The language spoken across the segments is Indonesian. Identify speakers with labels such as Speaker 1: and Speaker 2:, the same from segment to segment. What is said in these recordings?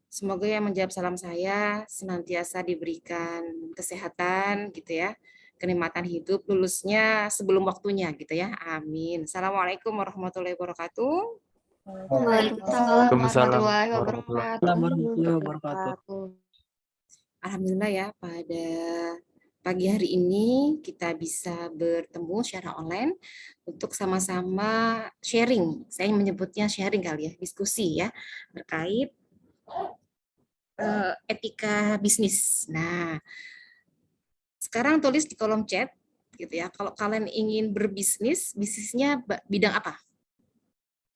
Speaker 1: Semoga yang menjawab salam saya senantiasa diberikan kesehatan gitu ya, kenikmatan hidup, lulusnya sebelum waktunya gitu ya. Amin. Assalamualaikum warahmatullahi wabarakatuh.
Speaker 2: Waalaikumsalam
Speaker 3: Waalaikumsalam
Speaker 2: warahmatullahi
Speaker 3: warahmatullahi
Speaker 2: wabarakatuh.
Speaker 1: Alhamdulillah ya, pada pagi hari ini kita bisa bertemu secara online untuk sama-sama sharing. Saya menyebutnya sharing kali ya, diskusi ya, terkait etika bisnis. Nah, sekarang tulis di kolom chat gitu ya. Kalau kalian ingin berbisnis, bisnisnya bidang apa?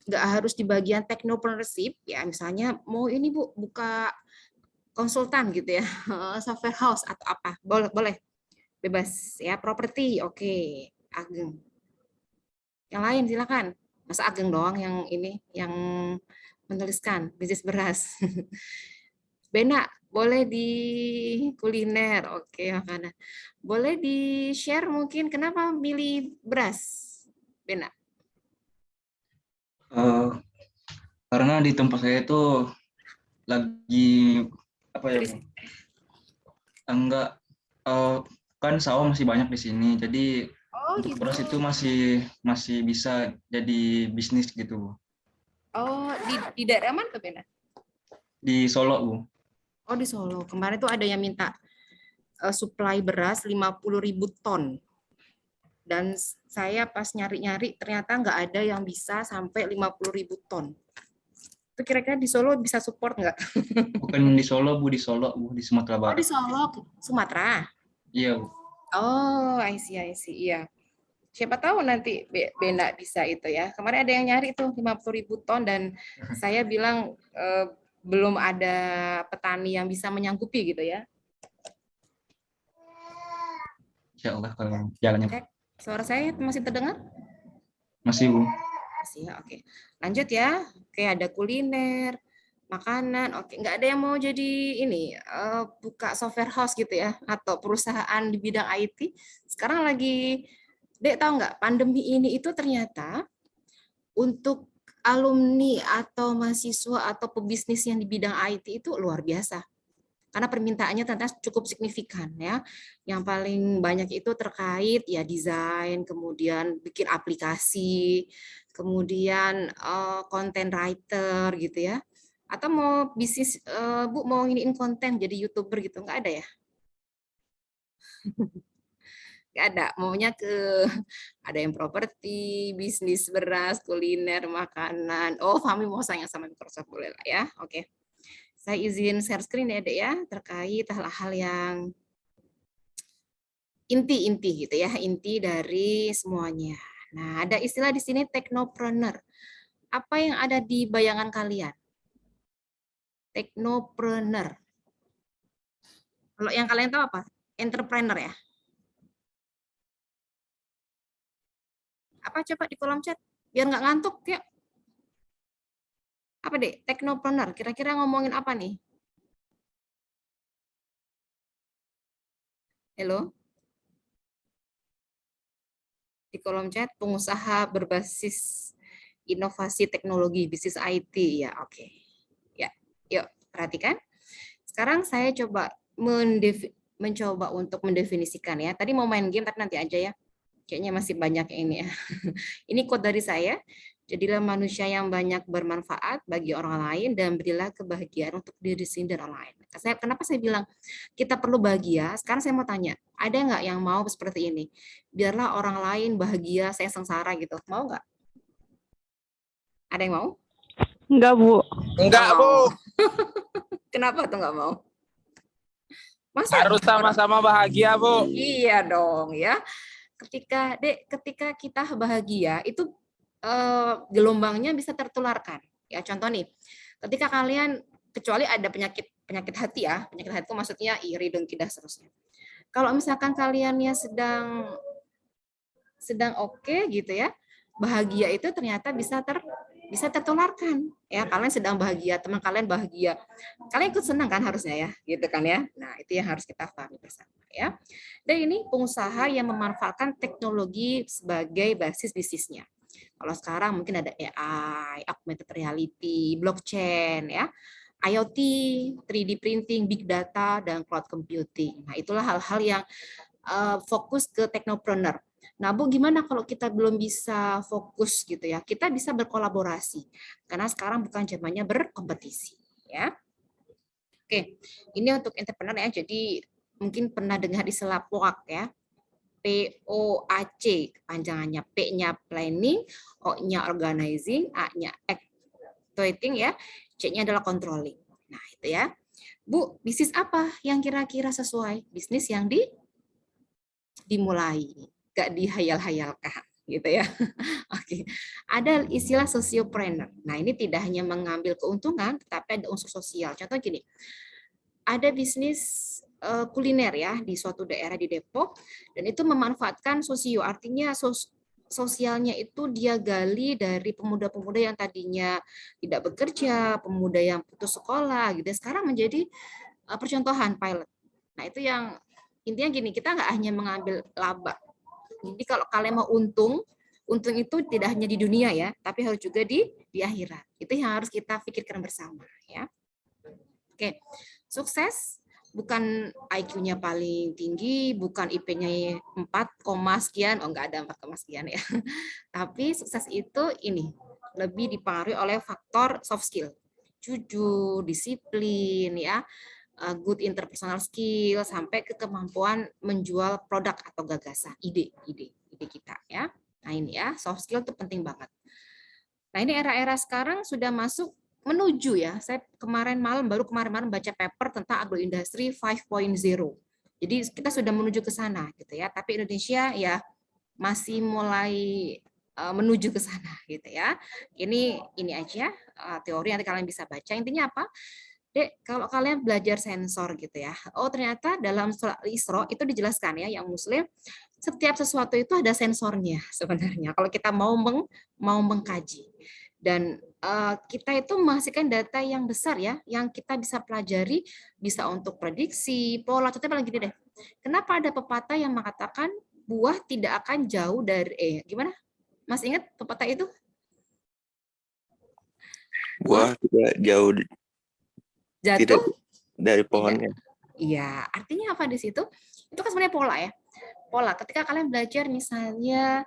Speaker 1: Nggak harus di bagian technopreneurship ya. Misalnya mau ini Bu buka konsultan gitu ya, software house atau apa. Boleh, boleh. Bebas ya, properti. Oke, Ageng. Yang lain silakan. Masa Ageng doang yang ini yang menuliskan bisnis beras. Bena, boleh di kuliner, oke makanan. Boleh di-share mungkin kenapa milih beras, Bena?
Speaker 4: Karena di tempat saya itu lagi apa ya, Bu? Enggak, kan sawah masih banyak di sini, jadi untuk beras itu masih bisa jadi bisnis gitu, Bu.
Speaker 1: Oh, di daerah mana tuh, Bena?
Speaker 4: Di Solo, Bu.
Speaker 1: Oh, di Solo. Kemarin tuh ada yang minta supply beras 50.000 ton. Dan saya pas nyari-nyari ternyata nggak ada yang bisa sampai 50.000 ton. Itu kira-kira di Solo bisa support nggak?
Speaker 4: Bukan di Solo, Bu, di Sumatera
Speaker 1: Oh, di
Speaker 4: Barat.
Speaker 1: Solo, Sumatera.
Speaker 4: Iya, Bu.
Speaker 1: Oh, I see, iya. Siapa tahu nanti Bena bisa itu ya. Kemarin ada yang nyari tuh 50.000 ton dan saya bilang belum ada petani yang bisa menyanggupi gitu ya.
Speaker 4: Insya Allah kalau jalannya.
Speaker 1: Cek, suara saya masih terdengar?
Speaker 4: Masih, Bu.
Speaker 1: Masih ya, oke. Lanjut ya. Oke, ada kuliner, makanan. Oke, nggak ada yang mau jadi ini buka software house gitu ya atau perusahaan di bidang IT. Sekarang lagi Dek tahu nggak, pandemi ini itu ternyata untuk alumni atau mahasiswa atau pebisnis yang di bidang IT itu luar biasa. Karena permintaannya ternyata cukup signifikan ya. Yang paling banyak itu terkait ya desain, kemudian bikin aplikasi, kemudian content writer gitu ya. Atau mau bisnis Bu mau nginiin konten jadi YouTuber gitu, nggak ada ya? Nggak ada, maunya ke ada yang properti, bisnis beras, kuliner, makanan. Oh, Fahmi mau sayang sama Microsoft boleh lah ya. Oke. Saya izin share screen ya, Dek ya, terkait hal-hal yang inti-inti gitu ya, inti dari semuanya. Nah, ada istilah di sini technopreneur. Apa yang ada di bayangan kalian? Technopreneur. Kalau yang kalian tahu apa? Entrepreneur ya. Apa coba di kolom chat? Biar nggak ngantuk ya. Apa deh? Technopreneur. Kira-kira ngomongin apa nih? Halo? Di kolom chat, pengusaha berbasis inovasi teknologi, bisnis IT. Ya, oke. Ya, yuk perhatikan. Sekarang saya coba mencoba untuk mendefinisikan ya. Tadi mau main game, tapi nanti aja ya. Kayaknya masih banyak ini ya. Ini quote dari saya. Jadilah manusia yang banyak bermanfaat bagi orang lain dan berilah kebahagiaan untuk diri sendiri dan orang lain. Kenapa saya bilang kita perlu bahagia? Sekarang saya mau tanya, ada nggak yang mau seperti ini? Biarlah orang lain bahagia, saya sengsara gitu. Mau nggak? Ada yang mau?
Speaker 2: Enggak, Bu.
Speaker 3: Enggak, Bu.
Speaker 1: Kenapa tuh nggak mau? Masa
Speaker 3: Harus sama-sama bahagia, Bu.
Speaker 1: iya dong ya. Ketika kita bahagia itu gelombangnya bisa tertularkan. Ya contoh nih, ketika kalian kecuali ada penyakit hati ya, penyakit hati itu maksudnya iri, dengki dan seterusnya. Kalau misalkan kaliannya sedang oke gitu ya, bahagia itu ternyata bisa tertularkan ya. Kalian sedang bahagia, teman kalian bahagia, kalian ikut senang kan harusnya ya, gitu kan ya. Nah itu yang harus kita pahami bersama ya. Dan ini pengusaha yang memanfaatkan teknologi sebagai basis bisnisnya. Kalau sekarang mungkin ada AI, augmented reality, blockchain ya, IoT, 3D printing, big data, dan cloud computing. Nah, itulah hal-hal yang fokus ke teknopreneur. Nah, Bu, gimana kalau kita belum bisa fokus gitu ya? Kita bisa berkolaborasi, karena sekarang bukan zamannya berkompetisi, ya. Oke, ini untuk entrepreneur ya. Jadi mungkin pernah dengar istilah POAC ya. POAC, panjangannya P-nya planning, O-nya organizing, A-nya actuating ya, C-nya adalah controlling. Nah, itu ya. Bu, bisnis apa yang kira-kira sesuai? Bisnis yang dimulai, gak dihayal-hayalkan gitu ya. Oke. Ada istilah sociopreneur. Nah, ini tidak hanya mengambil keuntungan, tetapi ada unsur sosial. Contoh gini, ada bisnis kuliner ya di suatu daerah di Depok, dan itu memanfaatkan sosio, artinya sosialnya itu dia gali dari pemuda-pemuda yang tadinya tidak bekerja, pemuda yang putus sekolah gitu, sekarang menjadi percontohan pilot. Nah, itu yang intinya gini, kita nggak hanya mengambil laba. Jadi kalau kalian mau untung itu tidak hanya di dunia ya, tapi harus juga di akhirat. Itu yang harus kita pikirkan bersama ya. Oke, sukses bukan IQ-nya paling tinggi, bukan IP-nya 4, sekian, oh enggak ada 4, sekian ya. Tapi sukses itu ini lebih dipengaruhi oleh faktor soft skill. Jujur, disiplin ya, good interpersonal skill, sampai ke kemampuan menjual produk atau gagasan, ide kita ya. Nah, ini ya, soft skill itu penting banget. Nah, ini era-era sekarang sudah masuk menuju ya. Saya kemarin malam baca paper tentang agroindustri 5.0. Jadi kita sudah menuju ke sana gitu ya. Tapi Indonesia ya masih mulai menuju ke sana gitu ya. Ini aja teori nanti kalian bisa baca. Intinya apa? Dek, kalau kalian belajar sensor gitu ya. Oh, ternyata dalam surat Isra itu dijelaskan ya, yang muslim setiap sesuatu itu ada sensornya sebenarnya. Kalau kita mau mengkaji. Dan kita itu menghasilkan data yang besar ya, yang kita bisa pelajari, bisa untuk prediksi, pola. Contohnya paling gini deh, kenapa ada pepatah yang mengatakan buah tidak akan jauh dari, gimana? Mas ingat pepatah itu?
Speaker 5: Buah tidak jauh
Speaker 1: jatuh
Speaker 5: tidak dari pohonnya.
Speaker 1: Iya, artinya apa di situ? Itu kan sebenarnya pola ya. Pola, ketika kalian belajar misalnya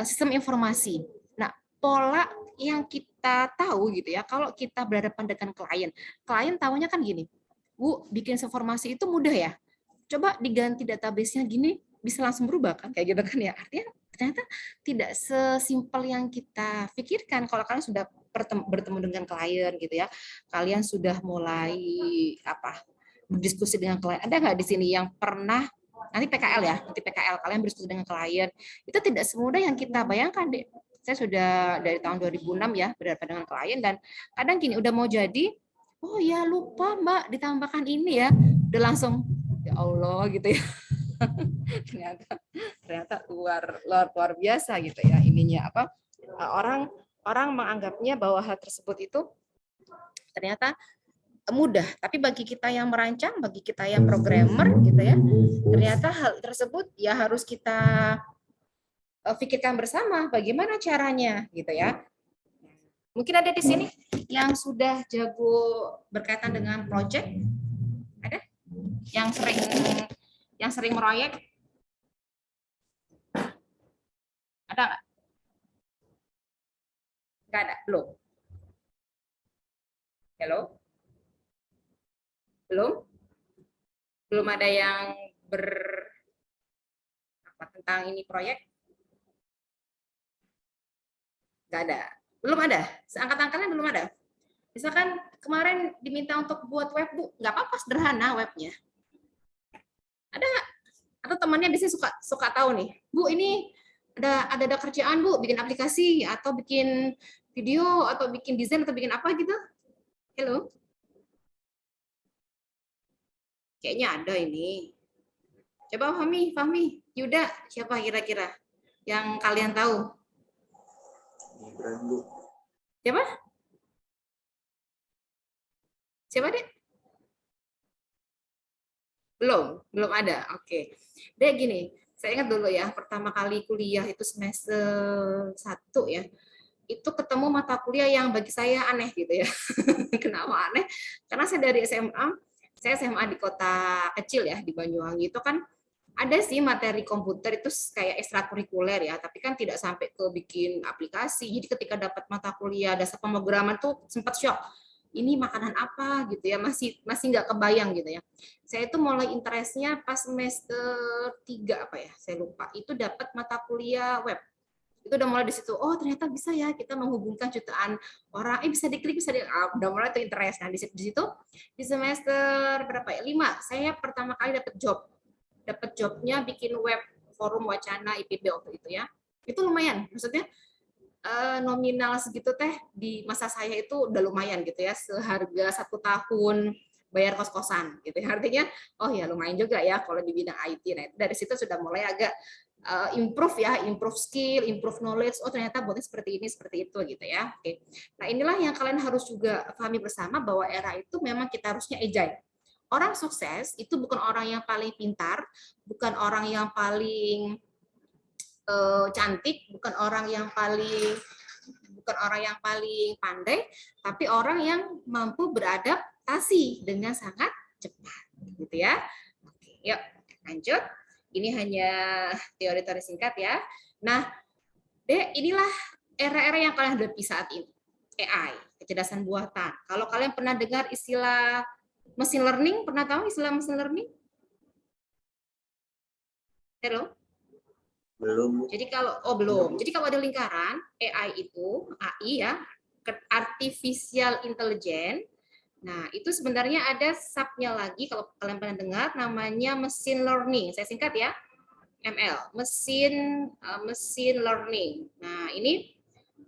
Speaker 1: sistem informasi. Nah, pola yang kita tahu gitu ya, kalau kita berhadapan dengan klien tahunya kan gini, Bu, bikin informasi itu mudah ya. Coba diganti database-nya gini, bisa langsung berubah kan, kayak gitu kan ya. Artinya ternyata tidak sesimpel yang kita pikirkan. Kalau kalian sudah bertemu dengan klien gitu ya, kalian sudah mulai berdiskusi dengan klien. Ada nggak di sini yang pernah nanti PKL ya, nanti PKL kalian berdiskusi dengan klien, itu tidak semudah yang kita bayangkan, Dek. Saya sudah dari tahun 2006 ya berhadapan dengan klien, dan kadang gini udah mau jadi, oh ya lupa Mbak ditambahkan ini ya, udah langsung ya Allah gitu ya. ternyata luar biasa gitu ya ininya orang menganggapnya bahwa hal tersebut itu ternyata mudah, tapi bagi kita yang merancang, bagi kita yang programmer gitu ya, ternyata hal tersebut ya harus kita pikirkan bersama bagaimana caranya gitu ya. Mungkin ada di sini yang sudah jago berkaitan dengan project, ada yang sering meroyek, ada nggak? Nggak ada, belum. Hello, belum ada yang tentang ini proyek. Nggak ada, belum ada. Seangkatan kalian belum ada. Misalkan kemarin diminta untuk buat web, Bu, nggak apa-apa, sederhana webnya. Ada nggak? Atau temannya di sini suka tahu nih, Bu, ini ada kerjaan, Bu, bikin aplikasi atau bikin video atau bikin desain atau bikin apa gitu? Halo? Kayaknya ada ini. Coba Fahmi, Yuda, siapa kira-kira yang kalian tahu? Siapa? Siapa, Dek? Belum ada. Oke. Dek gini, saya ingat dulu ya, pertama kali kuliah itu semester 1 ya. itu ketemu mata kuliah yang bagi saya aneh gitu ya. Kenapa aneh? Karena saya dari SMA di kota kecil ya, di Banyuwangi itu kan ada sih materi komputer itu kayak ekstrakurikuler ya, tapi kan tidak sampai ke bikin aplikasi. Jadi ketika dapat mata kuliah dasar pemrograman tuh sempat shock. Ini makanan apa gitu ya, masih nggak kebayang gitu ya. Saya itu mulai interestnya pas semester 3 apa ya, saya lupa. Itu dapat mata kuliah web. Itu udah mulai di situ, oh ternyata bisa ya kita menghubungkan jutaan orang, bisa diklik, udah mulai tuh interest. Nah di situ di semester berapa ya, 5, saya pertama kali dapat jobnya bikin web forum wacana IPB waktu itu ya. Itu lumayan, maksudnya nominal segitu teh di masa saya itu udah lumayan gitu ya, seharga 1 tahun bayar kos-kosan gitu ya. Artinya oh ya lumayan juga ya kalau di bidang IT. Nah dari situ sudah mulai agak improve skill, improve knowledge. Oh ternyata buatnya seperti ini, seperti itu gitu ya. Oke. Nah inilah yang kalian harus juga pahami bersama, bahwa era itu memang kita harusnya agile. Orang sukses itu bukan orang yang paling pintar, bukan orang yang paling cantik, bukan orang yang paling pandai, tapi orang yang mampu beradaptasi dengan sangat cepat, gitu ya. Oke, yuk lanjut. Ini hanya teori-teori singkat ya. Nah, inilah era-era yang kalian hadapi saat ini. AI, kecerdasan buatan. Kalau kalian pernah dengar istilah machine learning, pernah tahu istilah machine learning? Hello?
Speaker 5: Belum.
Speaker 1: Jadi kalau Jadi kalau ada lingkaran AI itu AI ya, artificial intelligence. Nah, itu sebenarnya ada sub-nya lagi kalau kalian pernah dengar, namanya machine learning. Saya singkat ya. ML, machine learning. Nah, ini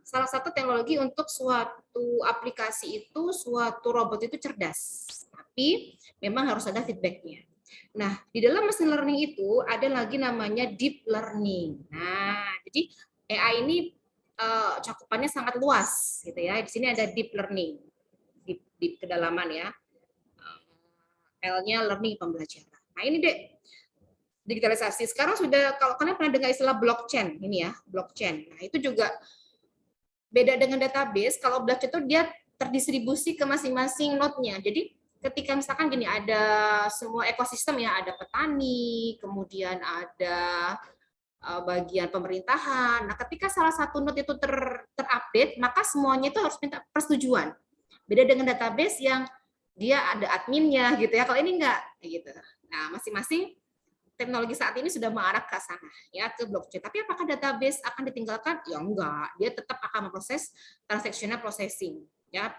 Speaker 1: salah satu teknologi untuk suatu aplikasi itu, suatu robot itu cerdas. Tapi memang harus ada feedback-nya. Nah, di dalam machine learning itu ada lagi namanya deep learning. Nah, jadi AI ini cakupannya sangat luas gitu ya. Di sini ada deep learning, deep kedalaman ya. L-nya learning, pembelajaran. Nah, ini deh digitalisasi. Sekarang sudah, kalau kalian pernah dengar istilah blockchain, ini ya, blockchain. Nah, itu juga beda dengan database. Kalau blockchain itu dia terdistribusi ke masing-masing node-nya. Jadi ketika misalkan gini, ada semua ekosistem ya, ada petani, kemudian ada bagian pemerintahan. Nah, ketika salah satu node itu terupdate, maka semuanya itu harus minta persetujuan. Beda dengan database yang dia ada adminnya gitu ya. Kalau ini enggak gitu. Nah, masing-masing teknologi saat ini sudah mengarah ke sana ya, ke blockchain. Tapi apakah database akan ditinggalkan? Ya enggak. Dia tetap akan memproses transactional processing. Ya,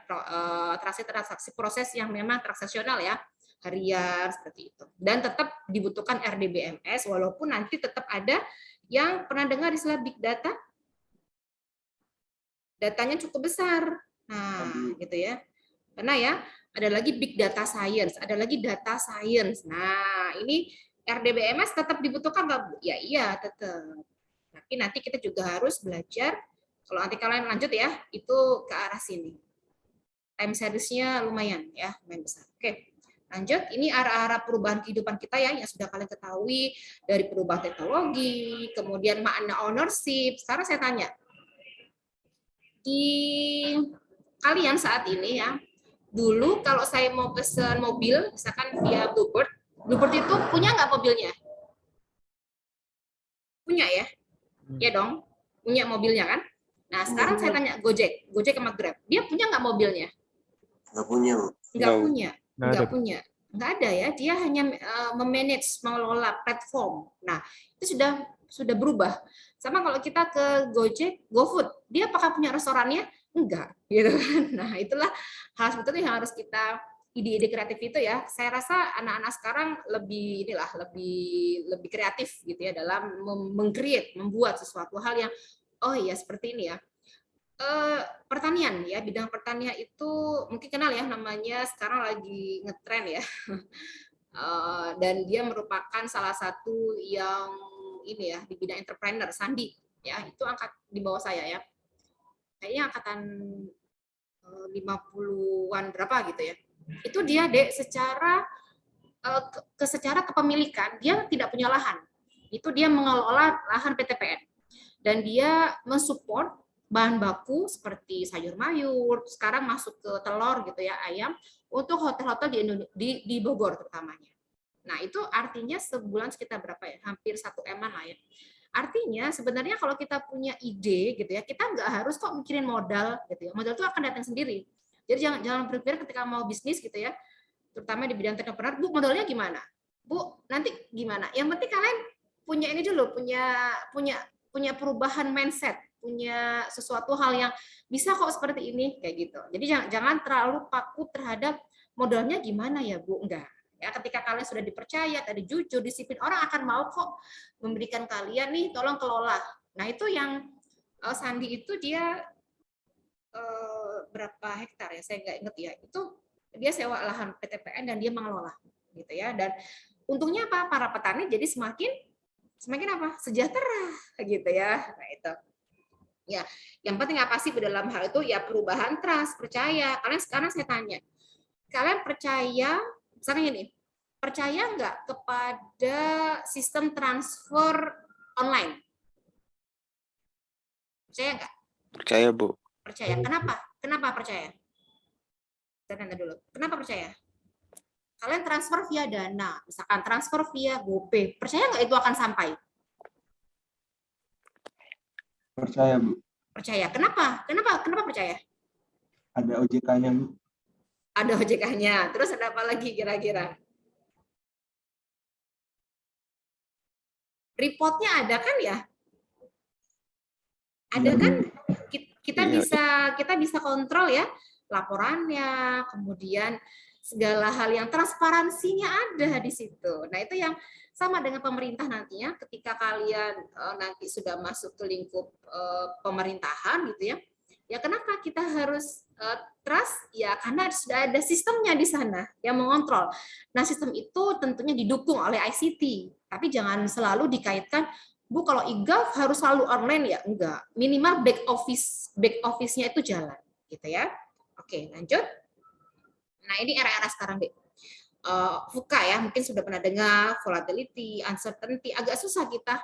Speaker 1: transaksi proses yang memang transaksional ya, harian seperti itu, dan tetap dibutuhkan RDBMS, walaupun nanti tetap ada yang pernah dengar istilah big data, datanya cukup besar, nah gitu ya, karena ya ada lagi big data science, ada lagi data science. Nah ini RDBMS tetap dibutuhkan nggak Bu? Ya iya tetap, tapi nanti kita juga harus belajar. Kalau nanti kalian lanjut ya, itu ke arah sini. Time series-nya lumayan ya, lumayan besar. Oke, lanjut. Ini arah-arah perubahan kehidupan kita ya, yang sudah kalian ketahui dari perubahan teknologi, kemudian makna ownership. Sekarang saya tanya, di kalian saat ini ya, dulu kalau saya mau pesan mobil, misalkan via Bluebird itu punya nggak mobilnya? Punya ya? Ya dong, punya mobilnya kan? Nah sekarang saya tanya Gojek sama Grab, dia punya nggak mobilnya?
Speaker 5: Nggak punya, Bu.
Speaker 1: Nggak punya. Nggak ada ya, dia hanya memanage, mengelola platform. Nah, itu sudah berubah. Sama kalau kita ke Gojek, GoFood, dia apakah punya restorannya? Enggak, gitu kan. Nah, itulah hal seperti itu yang harus kita, ide-ide kreatif itu ya. Saya rasa anak-anak sekarang lebih kreatif gitu ya dalam meng-create, membuat sesuatu hal yang oh iya seperti ini ya. Pertanian ya, bidang pertanian itu mungkin kenal ya, namanya sekarang lagi ngetren ya. Dan dia merupakan salah satu yang ini ya di bidang entrepreneur, Sandi ya, itu angkat di bawah saya ya, kayaknya angkatan 50-an berapa gitu ya. Itu dia Dek secara kepemilikan dia tidak punya lahan, itu dia mengelola lahan PTPN dan dia mensupport bahan baku seperti sayur mayur, sekarang masuk ke telur gitu ya, ayam, untuk hotel-hotel di Bogor terutamanya. Nah, itu artinya sebulan sekitar berapa ya? Hampir 1 M-an lah ya. Artinya sebenarnya kalau kita punya ide gitu ya, kita nggak harus kok mikirin modal gitu ya. Modal itu akan datang sendiri. Jadi jangan berpikir ketika mau bisnis gitu ya, terutama di bidang entrepreneur, Bu, modalnya gimana? Bu, nanti gimana? Yang penting kalian punya ini dulu, punya perubahan mindset, punya sesuatu hal yang bisa kok seperti ini kayak gitu. Jadi jangan terlalu paku terhadap modalnya gimana ya, Bu, enggak. Ya, ketika kalian sudah dipercaya, tadi jujur, disiplin, orang akan mau kok memberikan kalian nih, tolong kelola. Nah, itu yang Sandi itu dia berapa hektar ya, saya nggak inget ya. Itu dia sewa lahan PTPN dan dia mengelola gitu ya. Dan untungnya apa? Para petani jadi semakin apa? Sejahtera gitu ya. Nah, itu. Ya, yang penting apa sih dalam hal itu? Ya perubahan trust, percaya. Kalian sekarang saya tanya, kalian percaya, misalnya ini, percaya nggak kepada sistem transfer online? Percaya nggak?
Speaker 3: Percaya, Bu.
Speaker 1: Percaya. Kenapa? Kenapa percaya? Saya tanya dulu. Kenapa percaya? Kalian transfer via Dana, misalkan transfer via GoPay, percaya nggak itu akan sampai?
Speaker 6: Percaya, Bu.
Speaker 1: Percaya. Kenapa? Kenapa percaya?
Speaker 6: Ada OJK-nya, Bu.
Speaker 1: Ada OJK-nya. Terus ada apa lagi kira-kira? Reportnya ada kan ya? Ada kan? Kita bisa kontrol ya laporannya, kemudian segala hal yang transparansinya ada di situ. Nah, itu yang sama dengan pemerintah nantinya ketika kalian nanti sudah masuk ke lingkup pemerintahan gitu ya. Ya kenapa kita harus trust? Ya karena sudah ada sistemnya di sana yang mengontrol. Nah, sistem itu tentunya didukung oleh ICT, tapi jangan selalu dikaitkan, Bu, kalau e-gov harus selalu online ya? Enggak. Minimal back office-nya itu jalan gitu ya. Oke, lanjut. Nah, ini era-era sekarang deh. VUCA ya, mungkin sudah pernah dengar, volatility, uncertainty, agak susah kita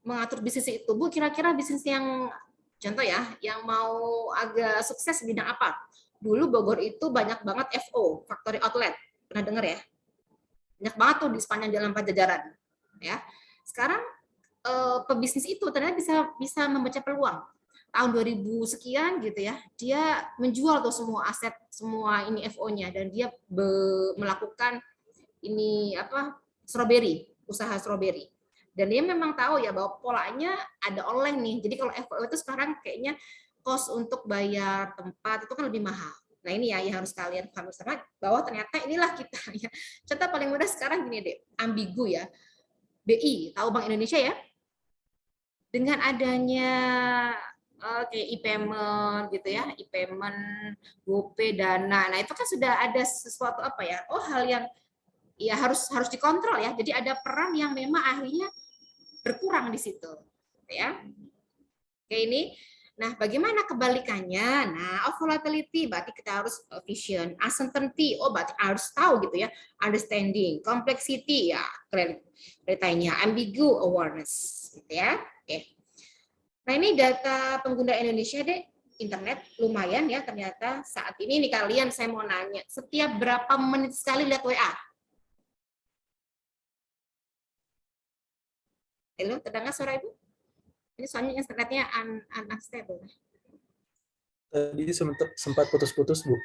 Speaker 1: mengatur bisnis itu. Bu, kira-kira bisnis yang contoh ya, yang mau agak sukses di bidang apa? Dulu Bogor itu banyak banget FO, factory outlet. Pernah dengar ya? Banyak banget tuh di sepanjang Jalan Pajajaran. Ya. Sekarang pebisnis itu ternyata bisa membaca peluang. Tahun 2000 sekian gitu ya, dia menjual tuh semua aset, semua ini FO-nya, dan dia melakukan ini apa, usaha strawberry. Dan dia memang tahu ya bahwa polanya ada online nih. Jadi kalau FO itu sekarang kayaknya cost untuk bayar tempat itu kan lebih mahal. Nah, ini ya yang harus kalian pahami sama, bahwa ternyata inilah kita ya. Contoh paling mudah sekarang gini deh, Ambigu ya. BI, tahu Bank Indonesia ya? Dengan adanya kayak e-payment gitu ya, e-payment, GoPay, Dana. Nah, itu kan sudah ada sesuatu apa ya? Oh, hal yang ya harus dikontrol ya. Jadi ada peran yang memang akhirnya berkurang di situ, ya. Oke, ini. Nah, bagaimana kebalikannya? Nah, volatility berarti kita harus vision, uncertainty, oh berarti harus tahu gitu ya, understanding, complexity ya, ceritanya, ambigu awareness, gitu ya. Oke. Nah, ini data pengguna Indonesia deh, internet lumayan ya ternyata saat ini nih kalian, saya mau nanya, setiap berapa menit sekali lihat WA? Halo, terdengar suara Ibu? Ini soalnya internetnya unstable.
Speaker 7: Tadi sempat putus-putus, Bu.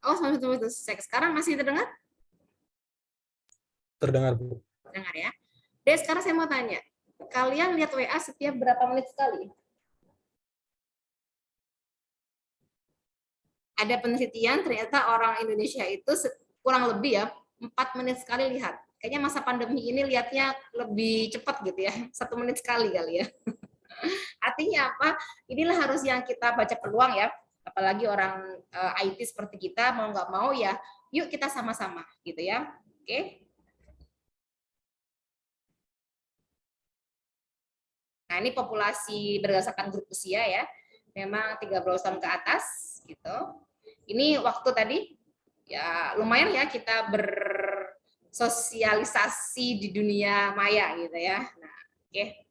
Speaker 1: Oh, sampai putus. Sekarang masih terdengar?
Speaker 7: Terdengar, Bu.
Speaker 1: Terdengar ya. Deh, sekarang saya mau tanya, kalian lihat WA setiap berapa menit sekali? Ada penelitian ternyata orang Indonesia itu kurang lebih ya 4 menit sekali lihat. Kayaknya masa pandemi ini lihatnya lebih cepat gitu ya, 1 menit sekali kali ya. Artinya apa? Inilah harus yang kita baca peluang ya. Apalagi orang IT seperti kita, mau nggak mau ya, yuk kita sama-sama gitu ya. Oke. Nah, ini populasi berdasarkan grup usia ya. Memang 30 tahun ke atas gitu. Ini waktu tadi ya lumayan ya kita bersosialisasi di dunia maya gitu ya. Nah, oke.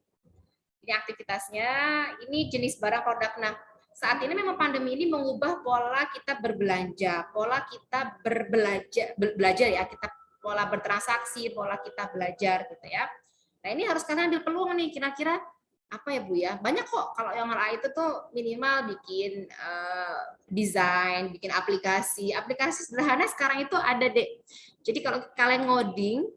Speaker 1: Ini aktivitasnya, ini jenis barang produk. Nah, saat ini memang pandemi ini mengubah pola kita berbelanja, pola kita belajar ya, kita pola bertransaksi, pola kita belajar gitu ya. Nah ini harus karena ambil peluang nih, kira-kira apa ya Bu ya? Banyak kok kalau yang lain itu tuh minimal bikin desain, bikin aplikasi sederhana sekarang itu ada deh. Jadi kalau kalian ngoding,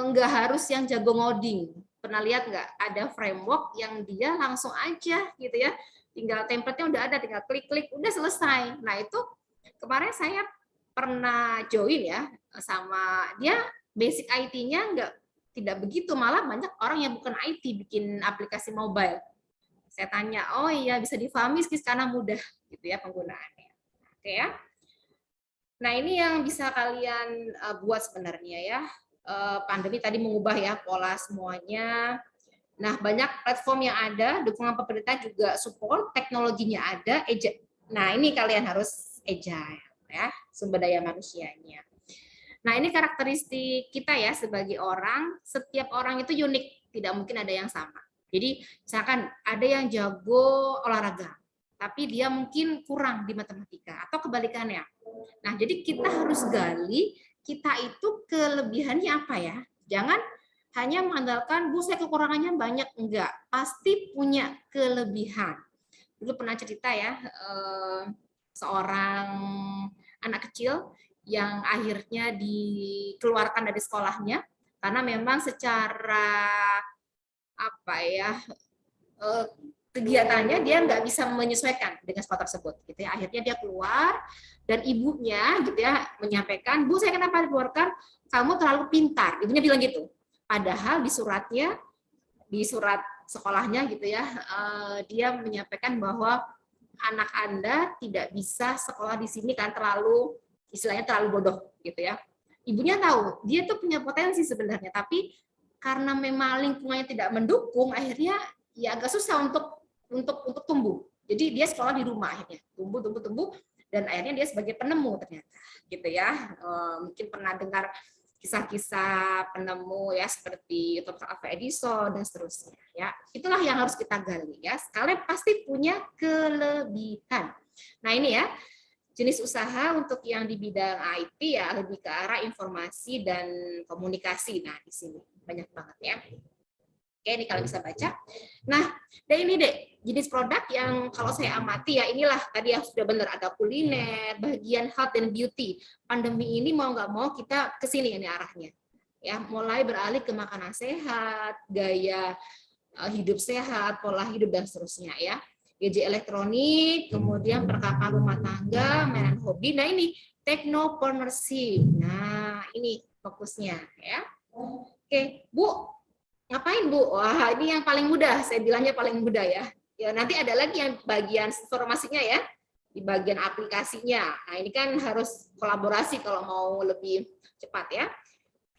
Speaker 1: nggak harus yang jago ngoding. Pernah lihat nggak? Ada framework yang dia langsung aja gitu ya. Tinggal template-nya udah ada, tinggal klik-klik, udah selesai. Nah itu kemarin saya pernah join ya sama dia, basic IT-nya tidak begitu, malah banyak orang yang bukan IT bikin aplikasi mobile. Saya tanya, oh iya bisa difahami karena mudah gitu ya penggunaannya. Oke ya. Nah ini yang bisa kalian buat sebenarnya ya. Pandemi tadi mengubah ya pola semuanya. Nah banyak platform yang ada, dukungan pemerintah juga support, teknologinya ada. Nah ini kalian harus agile ya, sumber daya manusianya. Nah, ini karakteristik kita ya sebagai orang, setiap orang itu unik, tidak mungkin ada yang sama. Jadi, misalkan ada yang jago olahraga, tapi dia mungkin kurang di matematika, atau kebalikannya. Nah, jadi kita harus gali, kita itu kelebihannya apa ya? Jangan hanya mengandalkan, Bu, saya kekurangannya banyak. Enggak, pasti punya kelebihan. Dulu pernah cerita ya, seorang anak kecil, yang akhirnya dikeluarkan dari sekolahnya karena memang secara apa ya kegiatannya dia nggak bisa menyesuaikan dengan sekolah tersebut gitu ya. Akhirnya dia keluar dan ibunya gitu ya menyampaikan, Bu saya kenapa dikeluarkan, kamu terlalu pintar, ibunya bilang gitu. Padahal di suratnya, di surat sekolahnya gitu ya, dia menyampaikan bahwa anak Anda tidak bisa sekolah di sini kan terlalu istilahnya terlalu bodoh gitu ya. Ibunya tahu dia tuh punya potensi sebenarnya, tapi karena memang lingkungannya tidak mendukung, akhirnya ya agak susah untuk tumbuh. Jadi dia sekolah di rumah akhirnya tumbuh dan akhirnya dia sebagai penemu ternyata gitu ya. Mungkin pernah dengar kisah-kisah penemu ya seperti Thomas Alva Edison dan seterusnya ya. Itulah yang harus kita gali ya. Kalian pasti punya kelebihan. Nah ini ya, jenis usaha untuk yang di bidang IT ya lebih ke arah informasi dan komunikasi. Nah, di sini banyak banget ya. Oke, ini kalian bisa baca. Nah, dan ini deh, jenis produk yang kalau saya amati ya inilah tadi yang sudah benar, ada kuliner, bagian health and beauty. Pandemi ini mau nggak mau kita ke sini ini arahnya. Ya, mulai beralih ke makanan sehat, gaya hidup sehat, pola hidup dan seterusnya ya. Gadget elektronik, kemudian perkakas rumah tangga, mainan hobi. Nah ini teknopreneurship. Nah ini fokusnya ya. Oke, Bu, ngapain Bu? Wah ini yang paling mudah. Saya bilangnya paling mudah ya. Ya nanti ada lagi yang bagian informasinya ya, di bagian aplikasinya. Nah ini kan harus kolaborasi kalau mau lebih cepat ya.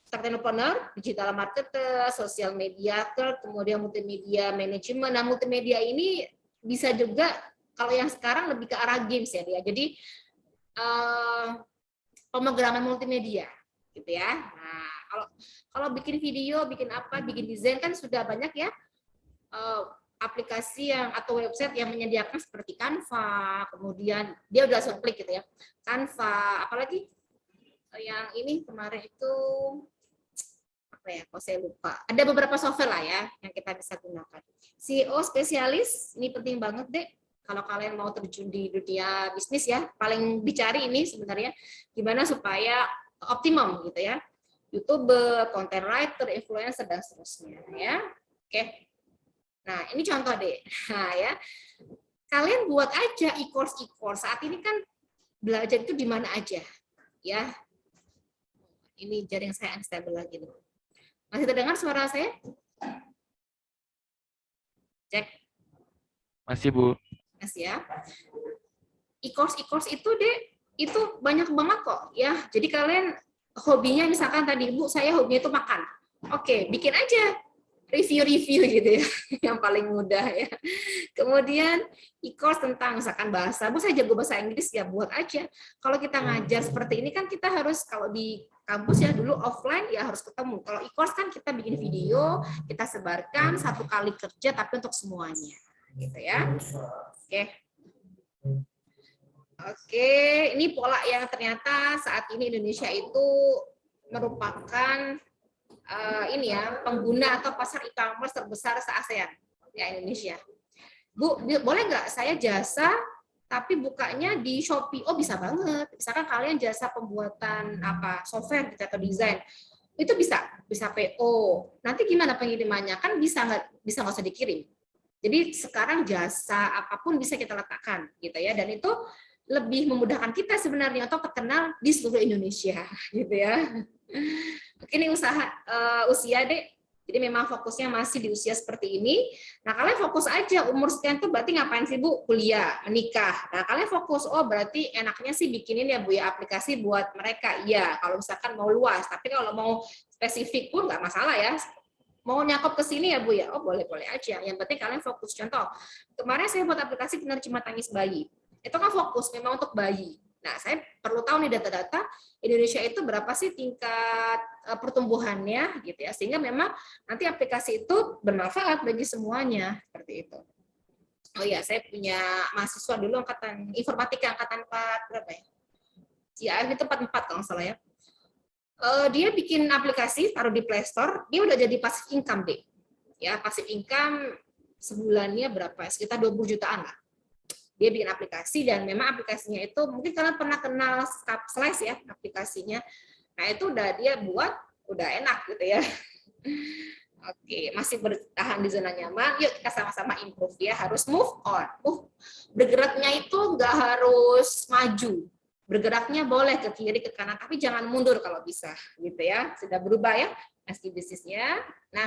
Speaker 1: Teknopreneur, digital marketer, social media, kemudian multimedia management. Nah multimedia ini bisa juga kalau yang sekarang lebih ke arah games ya dia. Jadi pemrograman multimedia gitu ya. Nah, kalau bikin video, bikin apa, bikin desain kan sudah banyak ya aplikasi yang atau website yang menyediakan seperti Canva, kemudian dia udah langsung klik gitu ya. Canva, apalagi yang ini kemarin itu apa ya, kalau saya lupa. Ada beberapa software lah ya yang kita bisa gunakan. CEO spesialis, ini penting banget deh. Kalau kalian mau terjun di dunia bisnis ya, paling dicari ini sebenarnya gimana supaya optimum gitu ya. YouTuber, content writer, influencer dan seterusnya ya. Oke. Nah, ini contoh deh. Nah, ya. Kalian buat aja e-course. Saat ini kan belajar itu di mana aja ya. Ini jaring saya unstable lagi dulu. Masih terdengar suara saya? Cek.
Speaker 3: Masih, Bu.
Speaker 1: Masih ya. E-course itu deh, itu banyak banget kok ya. Jadi kalian hobinya misalkan tadi, Bu, saya hobinya itu makan. Oke, bikin aja review-review gitu ya, yang paling mudah ya. Kemudian e-course tentang misalkan bahasa, Bu saya jago bahasa Inggris ya, buat aja. Kalau kita ngajar seperti ini kan kita harus, kalau di kampus ya dulu offline ya harus ketemu. Kalau e-course kan kita bikin video, kita sebarkan satu kali kerja tapi untuk semuanya gitu ya. Oke. Oke, ini pola yang ternyata saat ini Indonesia itu merupakan ini ya, pengguna atau pasar e-commerce terbesar se-ASEAN, ya Indonesia. Bu, boleh nggak saya jasa tapi bukanya di Shopee? Oh, bisa banget. Misalkan kalian jasa pembuatan apa software gitu atau desain, itu bisa PO. Nanti gimana pengirimannya? Kan bisa nggak usah dikirim. Jadi sekarang jasa apapun bisa kita letakkan gitu ya, dan itu lebih memudahkan kita sebenarnya untuk terkenal di seluruh Indonesia gitu ya. Ini usia Dek. Jadi memang fokusnya masih di usia seperti ini. Nah, kalian fokus aja umur sekian tuh berarti ngapain sih Bu? Kuliah, menikah. Nah, kalian fokus, oh berarti enaknya sih bikinin ya Bu ya aplikasi buat mereka. Iya, kalau misalkan mau luas. Tapi kalau mau spesifik pun nggak masalah ya. Mau nyakop ke sini ya Bu ya? Oh boleh-boleh aja. Yang penting kalian fokus. Contoh, kemarin saya buat aplikasi penerjemah tangis bayi. Itu kan fokus memang untuk bayi. Nah, saya perlu tahu nih data-data Indonesia itu berapa sih tingkat pertumbuhannya gitu ya, sehingga memang nanti aplikasi itu bermanfaat bagi semuanya seperti itu. Oh ya, saya punya mahasiswa dulu angkatan informatika angkatan 4 berapa ya? CIF itu 44 kalau nggak salah ya. Dia bikin aplikasi taruh di Play Store, dia udah jadi passive income deh. Ya, passive income sebulannya berapa? Sekitar 20 jutaan lah. Dia bikin aplikasi dan memang aplikasinya itu mungkin kalian pernah kenal Slice ya aplikasinya. Nah, itu udah dia buat udah enak gitu ya. Oke, masih bertahan di zona nyaman. Yuk kita sama-sama improve ya, harus move on. Bergeraknya itu nggak harus maju. Bergeraknya boleh ke kiri ke kanan tapi jangan mundur kalau bisa gitu ya. Sudah berubah ya meski bisnisnya. Nah,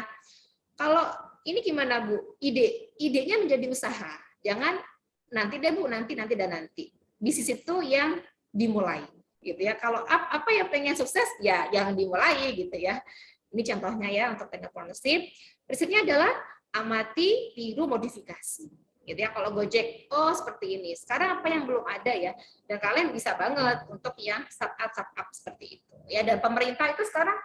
Speaker 1: kalau ini gimana Bu? Idenya menjadi usaha. Jangan nanti deh Bu, nanti dan nanti. Bisnis itu yang dimulai gitu ya. Kalau apa yang pengen sukses ya yang dimulai gitu ya. Ini contohnya ya untuk entrepreneurship. Prinsipnya adalah amati, tiru, modifikasi. Gitu ya. Kalau Gojek, oh seperti ini. Sekarang apa yang belum ada ya? Dan kalian bisa banget untuk yang startup seperti itu. Ya, dan pemerintah itu sekarang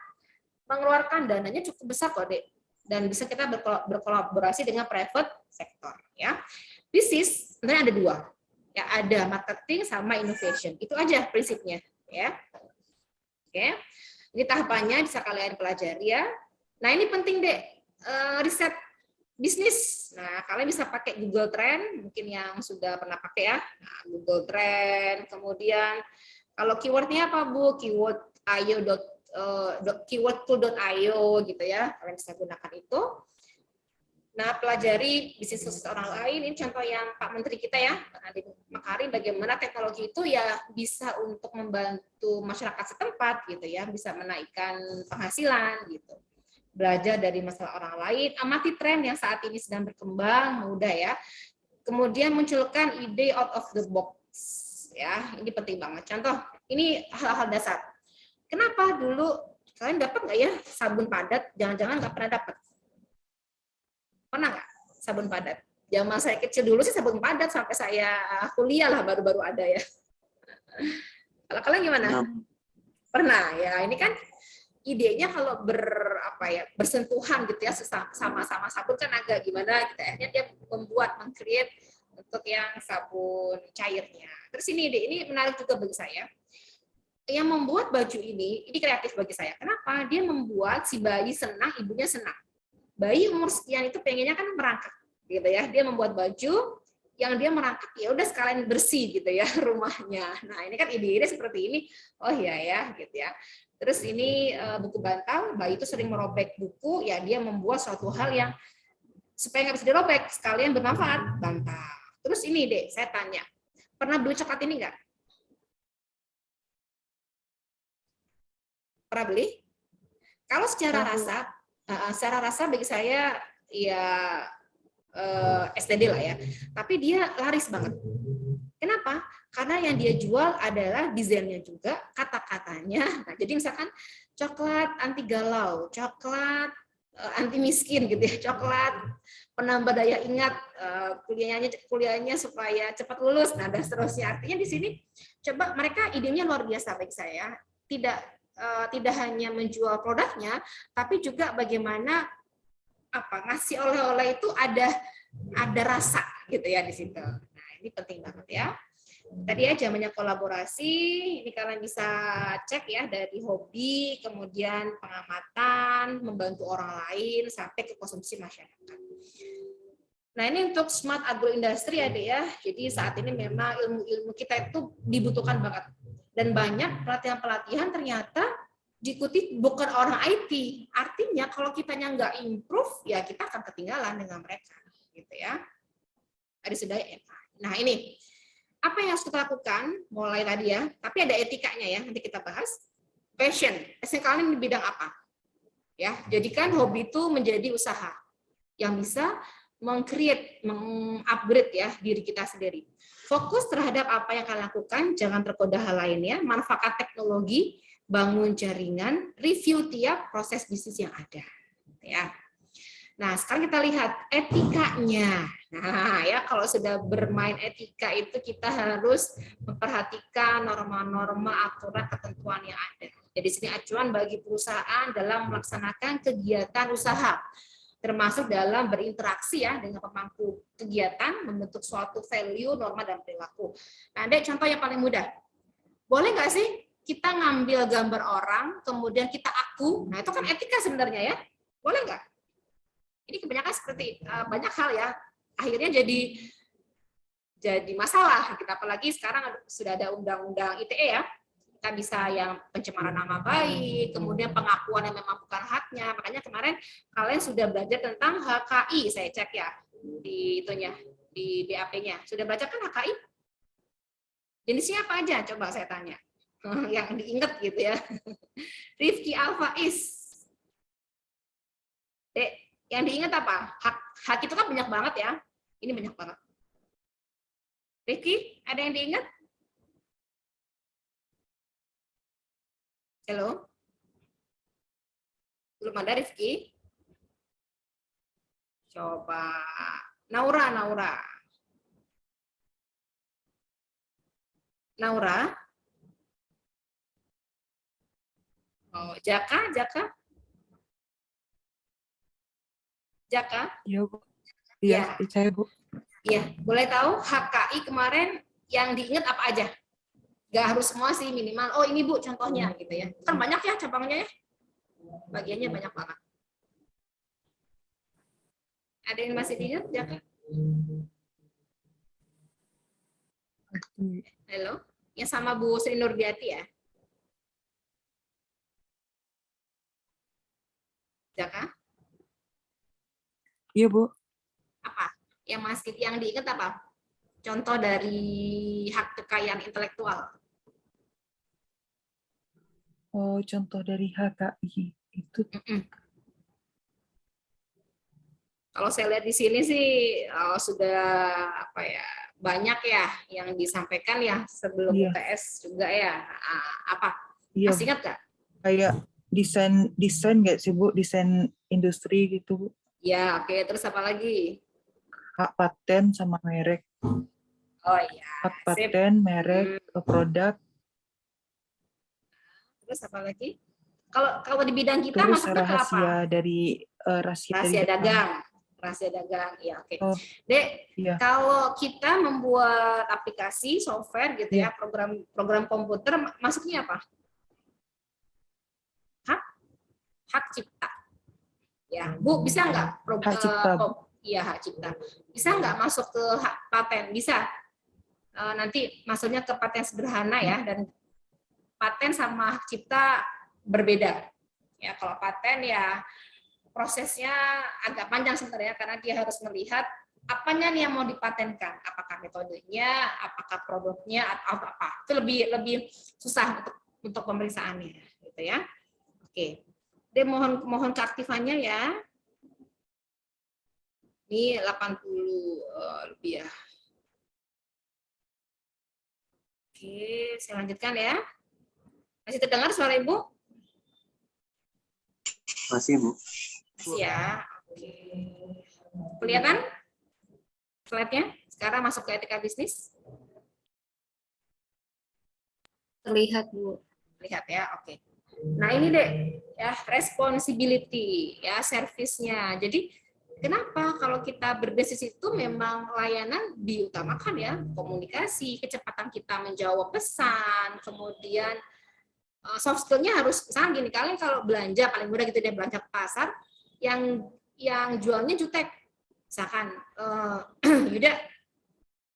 Speaker 1: mengeluarkan dananya cukup besar kok, Dek. Dan bisa kita berkolaborasi dengan private sector ya. Bisnis sebenarnya ada 2. Ya, ada marketing sama innovation. Itu aja prinsipnya, ya. Oke. Ini tahapannya bisa kalian pelajari ya. Nah, ini penting deh, riset bisnis. Nah, kalian bisa pakai Google Trend, mungkin yang sudah pernah pakai ya. Nah, Google Trend, kemudian kalau keywordnya apa Bu? Keywordtool.io gitu ya. Kalian bisa gunakan itu. Nah, pelajari bisnis sukses orang lain. Ini contoh yang Pak Menteri kita ya, Pak Nadiem Makarim, bagaimana teknologi itu ya bisa untuk membantu masyarakat setempat gitu ya, bisa menaikkan penghasilan gitu. Belajar dari masalah orang lain, amati tren yang saat ini sedang berkembang, mudah ya. Kemudian munculkan ide out of the box ya, ini penting banget. Contoh, ini hal-hal dasar. Kenapa dulu kalian dapat nggak ya sabun padat? Jangan-jangan nggak pernah dapat. Pernah nggak sabun padat? Zaman saya kecil dulu sih sabun padat sampai saya kuliah lah baru-baru ada ya. Kalau kalian gimana? Pernah ya. Ini kan idenya kalau bersentuhan gitu ya sama-sama sabun kan agak gimana gitu. Akhirnya dia meng-create untuk yang sabun cairnya. Terus ini menarik juga bagi saya. Yang membuat baju ini kreatif bagi saya. Kenapa? Dia membuat si bayi senang, ibunya senang. Bayi umur sekian itu pengennya kan merangkak gitu ya, dia membuat baju yang dia merangkak ya udah sekalian bersih gitu ya rumahnya. Nah, ini kan ide-ide seperti ini. Oh iya ya gitu ya. Terus ini buku bantal, bayi itu sering merobek buku ya, dia membuat suatu hal yang supaya nggak bisa dirobek sekalian bermanfaat, bantal. Terus ini deh saya tanya, pernah beli coklat ini nggak? Pernah beli? Kalau secara rasa bagi saya ya STD lah ya, tapi dia laris banget. Kenapa? Karena yang dia jual adalah desainnya juga, kata-katanya. Nah, jadi misalkan coklat anti galau, coklat anti miskin gitu ya, coklat penambah daya ingat, kuliahnya supaya cepat lulus, nah dan seterusnya. Artinya di sini coba mereka idenya luar biasa bagi saya, tidak hanya menjual produknya, tapi juga bagaimana ngasih oleh-oleh itu ada rasa gitu ya di situ. Nah, ini penting banget ya. Tadi ya zamannya kolaborasi, ini kalian bisa cek ya dari hobi, kemudian pengamatan, membantu orang lain, sampai ke konsumsi masyarakat. Nah ini untuk smart agroindustri ya Dek ya, jadi saat ini memang ilmu-ilmu kita itu dibutuhkan banget. Dan banyak pelatihan-pelatihan ternyata diikuti bukan orang IT. Artinya kalau kitanya nggak improve, ya kita akan ketinggalan dengan mereka. Gitu ya. Ada sudah. Nah ini, apa yang harus kita lakukan? Mulai tadi ya, tapi ada etikanya ya, nanti kita bahas. Passion kalian di bidang apa? Ya, jadikan hobi itu menjadi usaha yang bisa meng-create, meng-upgrade ya diri kita sendiri. Fokus terhadap apa yang kalian lakukan, jangan tergoda hal lainnya, manfaatkan teknologi, bangun jaringan, review tiap proses bisnis yang ada. Ya. Nah, sekarang kita lihat etikanya. Nah, ya kalau sudah bermain etika itu kita harus memperhatikan norma-norma, aturan, ketentuan yang ada. Jadi sini acuan bagi perusahaan dalam melaksanakan kegiatan usaha, termasuk dalam berinteraksi ya dengan pemangku kegiatan, membentuk suatu value, norma, dan perilaku. Nah, ada contoh yang paling mudah. Boleh nggak sih kita ngambil gambar orang, kemudian kita aku? Nah, itu kan etika sebenarnya ya. Boleh nggak? Ini kebanyakan seperti banyak hal ya. Akhirnya jadi masalah. Kita apalagi sekarang sudah ada undang-undang ITE ya. Kita bisa yang pencemaran nama baik, kemudian pengakuan yang memang bukan haknya. Makanya kemarin kalian sudah belajar tentang HKI, saya cek ya di itunya, di BAP-nya. Sudah baca kan HKI? Jenisnya apa aja? Coba saya tanya. Yang diingat gitu ya. Rifki Alfa Is. Yang diingat apa? Hak itu kan banyak banget ya. Ini banyak banget. Rifki, ada yang diingat? Halo? Belum ada Rifki? Coba. Naura. Oh, Jaka?
Speaker 2: Iya, Bu.
Speaker 1: Iya.
Speaker 2: Iya, saya, Bu.
Speaker 1: Iya, boleh tahu HKI kemarin yang diingat apa aja? Nggak harus semua sih, minimal. Oh ini Bu contohnya gitu ya. Kan banyak ya cabangnya ya. Bagiannya banyak banget. Ada yang masih diingat? Jaka? Halo? Yang sama Bu Sri Nurbiati ya? Jaka?
Speaker 2: Iya, Bu.
Speaker 1: Apa? Yang diingat apa? Contoh dari hak kekayaan intelektual.
Speaker 2: Oh, contoh dari HKI itu.
Speaker 1: Kalau saya lihat di sini sih sudah apa ya, banyak ya yang disampaikan ya sebelum UTS juga ya. Apa?
Speaker 2: Iya.
Speaker 1: Masih ingat nggak?
Speaker 2: Kayak desain nggak sih, Bu? Desain industri gitu, Bu.
Speaker 1: Ya, oke. Terus apa lagi?
Speaker 2: Hak paten sama merek.
Speaker 1: Oh iya.
Speaker 2: Hak paten, merek, produk.
Speaker 1: Terus apa lagi? Kalau di bidang kita
Speaker 2: terus
Speaker 1: masuknya ke apa?
Speaker 2: rahasia dari
Speaker 1: rahasia dagang. Rahasia dagang. Ya, oke.
Speaker 2: Oh,
Speaker 1: Dek,
Speaker 2: iya.
Speaker 1: kalau kita membuat aplikasi, software gitu ya, program komputer, masuknya apa? Hak cipta. Ya, Bu, bisa nggak?
Speaker 2: Hak cipta.
Speaker 1: Iya, hak cipta. Bisa nggak masuk ke hak paten? Bisa. Nanti masuknya ke paten sederhana ya, dan paten sama hak cipta berbeda. Ya, kalau paten ya prosesnya agak panjang sebenarnya karena dia harus melihat apanya nih yang mau dipatenkan, apakah metodenya, apakah produknya, atau apa. Itu lebih susah untuk pemeriksaannya, gitu ya. Oke. Dia mohon keaktifannya ya. Ini 80 lebih ya. Oke, saya lanjutkan ya. Masih terdengar suara Ibu?
Speaker 5: Masih, Bu.
Speaker 1: Masih ya. Oke. Kelihatan slide-nya? Sekarang masuk ke etika bisnis.
Speaker 2: Terlihat, Bu.
Speaker 1: Lihat ya, oke. Nah ini deh, ya responsibility, ya service-nya. Jadi Kenapa? Kalau kita berbisnis itu memang layanan diutamakan ya, komunikasi, kecepatan kita menjawab pesan, kemudian soft skill-nya harus, misalnya gini, kalian kalau belanja paling mudah gitu deh, belanja ke pasar, yang jualnya jutek, misalkan Yuda,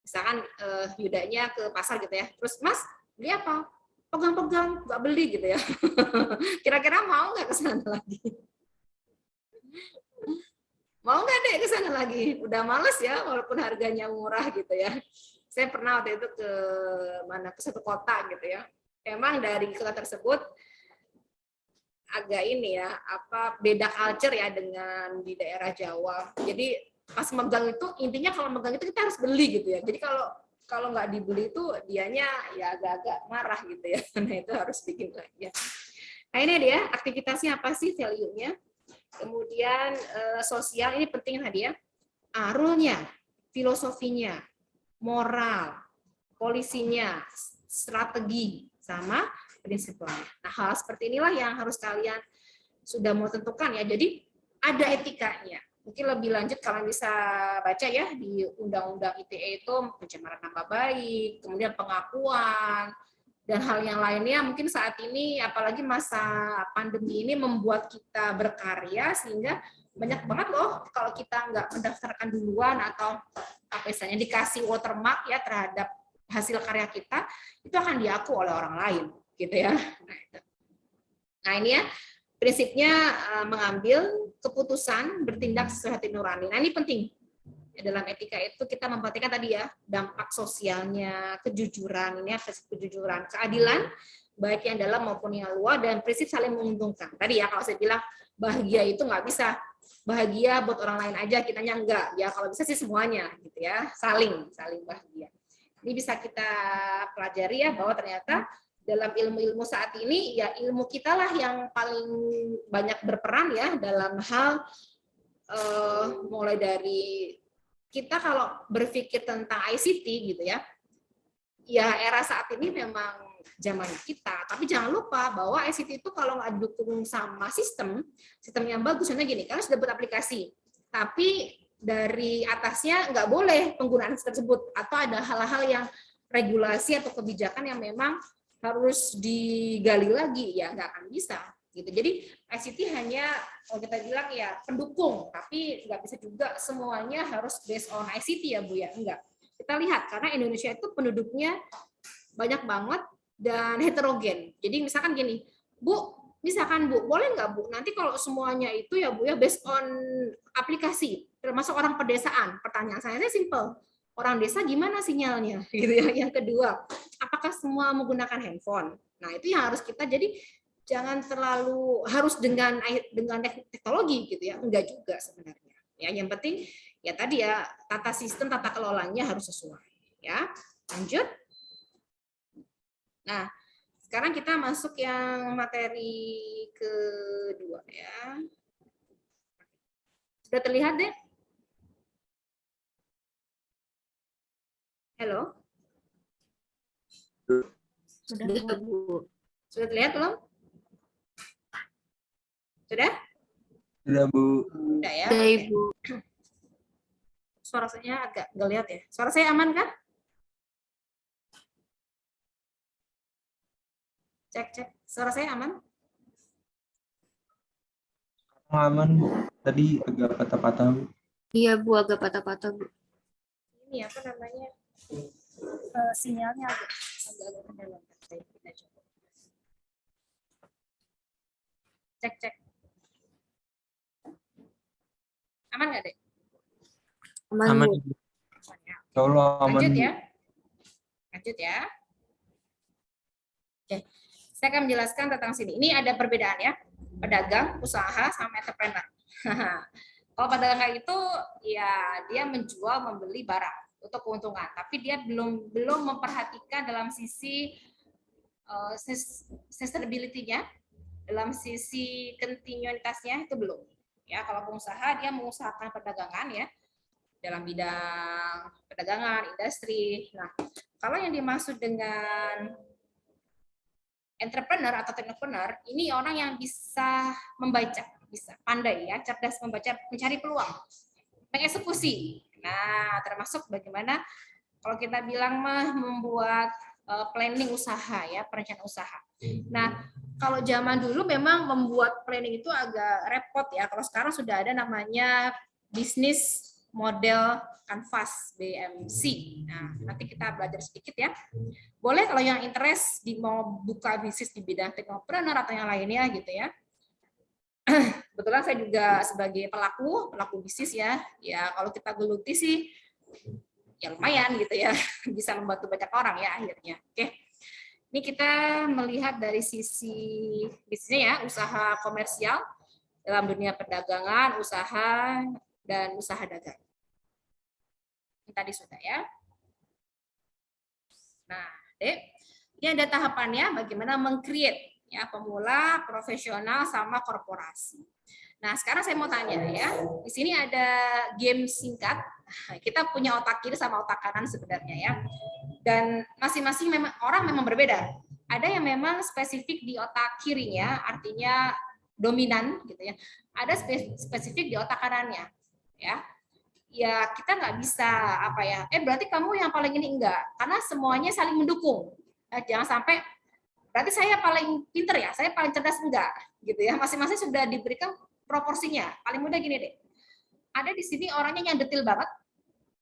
Speaker 1: misalkan Yudanya ke pasar gitu ya, terus Mas beli apa? Pegang-pegang, nggak beli gitu ya. Kira-kira mau nggak ke sana lagi? Mau nggak deh ke sana lagi? Udah males ya, walaupun harganya murah gitu ya. Saya pernah waktu itu ke satu kota gitu ya. Emang dari kota tersebut agak ini ya, beda culture ya dengan di daerah Jawa. Jadi pas megang itu, intinya kalau megang itu kita harus beli gitu ya. Jadi kalau nggak dibeli itu dianya ya agak-agak marah gitu ya. Nah itu harus bikin lagi ya. Nah ini dia, aktivitasnya apa sih, value-nya. Kemudian sosial, ini penting tadi ya, arulnya, filosofinya, moral, polisinya, strategi, sama prinsipnya. Nah hal seperti inilah yang harus kalian sudah mau tentukan ya. Jadi ada etikanya. Mungkin lebih lanjut kalian bisa baca ya di Undang-Undang ITE itu pencemaran nama baik, kemudian pengakuan, dan hal yang lainnya. Mungkin saat ini apalagi masa pandemi ini membuat kita berkarya, sehingga banyak banget loh kalau kita nggak mendaftarkan duluan atau apa istilahnya dikasih watermark ya terhadap hasil karya kita, itu akan diaku oleh orang lain gitu ya. Nah ini ya prinsipnya, mengambil keputusan bertindak sesuai hati nurani. Nah ini penting. Dalam etika itu kita memperhatikan tadi ya, dampak sosialnya, kejujuran, ini ya, kejujuran, keadilan, baik yang dalam maupun yang luar, dan prinsip saling menguntungkan. Tadi ya kalau saya bilang bahagia itu nggak bisa bahagia buat orang lain aja, kitanya enggak. Ya kalau bisa sih semuanya gitu ya, saling bahagia. Ini bisa kita pelajari ya, bahwa ternyata dalam ilmu-ilmu saat ini ya ilmu kita lah yang paling banyak berperan ya dalam hal mulai dari kita kalau berpikir tentang ICT gitu ya, ya era saat ini memang zaman kita, tapi jangan lupa bahwa ICT itu kalau nggak didukung sama sistem yang bagus, contohnya gini, kalian sudah beraplikasi, tapi dari atasnya nggak boleh penggunaan tersebut, atau ada hal-hal yang regulasi atau kebijakan yang memang harus digali lagi, ya nggak akan bisa. Gitu. Jadi ICT hanya kalau kita bilang ya pendukung, tapi nggak bisa juga semuanya harus based on ICT ya Bu ya, enggak. Kita lihat karena Indonesia itu penduduknya banyak banget dan heterogen. Jadi misalkan gini, Bu, misalkan Bu, boleh nggak Bu nanti kalau semuanya itu ya Bu ya based on aplikasi, termasuk orang pedesaan. Pertanyaan saya simple, orang desa gimana sinyalnya? Gitu ya. Yang kedua, apakah semua menggunakan handphone? Nah itu yang harus kita, jadi jangan terlalu harus dengan teknologi gitu ya, enggak juga sebenarnya. Ya, yang penting ya tadi ya tata sistem, tata kelolanya harus sesuai. Ya, lanjut. Nah, sekarang kita masuk yang materi kedua ya. Sudah terlihat deh? Halo? Sudah Bu. Sudah terlihat belum? Sudah?
Speaker 6: Sudah Bu.
Speaker 1: Sudah ya?
Speaker 8: Sudah,
Speaker 1: Oke.
Speaker 8: Ibu.
Speaker 1: Suara saya agak nggak lihat ya. Suara saya aman kan? Cek. Suara saya aman?
Speaker 6: Aman Bu. Tadi agak patah-patah Bu.
Speaker 8: Iya, Bu, agak patah-patah, Bu.
Speaker 1: Ini apa namanya? Sinyalnya agak kendala. Kita coba. Cek. Aman nggak, Dek?
Speaker 8: Aman,
Speaker 3: Aman,
Speaker 8: Bu.
Speaker 3: Ibu.
Speaker 1: Aman ya.
Speaker 6: Insya Allah aman
Speaker 1: Lanjut
Speaker 6: Bu.
Speaker 1: ya. Lanjut ya. Oke. Saya akan menjelaskan tentang sini. Ini ada perbedaan ya. Pedagang, usaha, sama entrepreneur. Kalau pedagang itu ya dia menjual, membeli barang untuk keuntungan, tapi dia belum memperhatikan dalam sisi sustainability-nya, dalam sisi kontinuitasnya itu belum. Ya, kalau pengusaha dia mengusahakan perdagangan ya dalam bidang perdagangan, industri. Nah, kalau yang dimaksud dengan entrepreneur atau technopreneur, ini orang yang bisa membaca, bisa pandai ya, cerdas membaca, mencari peluang. mengeksekusi. Nah, termasuk bagaimana kalau kita bilang mah membuat planning usaha ya, perencanaan usaha. Nah, kalau zaman dulu memang membuat planning itu agak repot ya. Kalau sekarang sudah ada namanya bisnis model canvas BMC. Nah, nanti kita belajar sedikit ya. Boleh kalau yang interest mau buka bisnis di bidang teknopreneur atau yang lainnya gitu ya. Kebetulan saya juga sebagai pelaku bisnis ya. Ya kalau kita geluti sih ya lumayan gitu ya, bisa membantu banyak orang ya akhirnya. Oke. Ini kita melihat dari sisi bisnisnya ya, usaha komersial dalam dunia perdagangan, usaha dan usaha dagang. Ini tadi sudah ya. Nah, ini ada tahapannya bagaimana meng-create ya pemula, profesional sama korporasi. Nah, sekarang saya mau tanya ya. Di sini ada game singkat. Kita punya otak kiri sama otak kanan sebenarnya ya. Dan masing-masing memang orang memang berbeda. Ada yang memang spesifik di otak kirinya, artinya dominan gitu ya. Ada spesifik di otak kanannya, ya. Ya kita nggak bisa apa ya. Berarti kamu yang paling ini enggak, karena semuanya saling mendukung. Jangan sampai berarti saya paling pinter ya, saya paling cerdas enggak, gitu ya. Masing-masing sudah diberikan proporsinya. Paling mudah gini deh. Ada di sini orangnya yang detail banget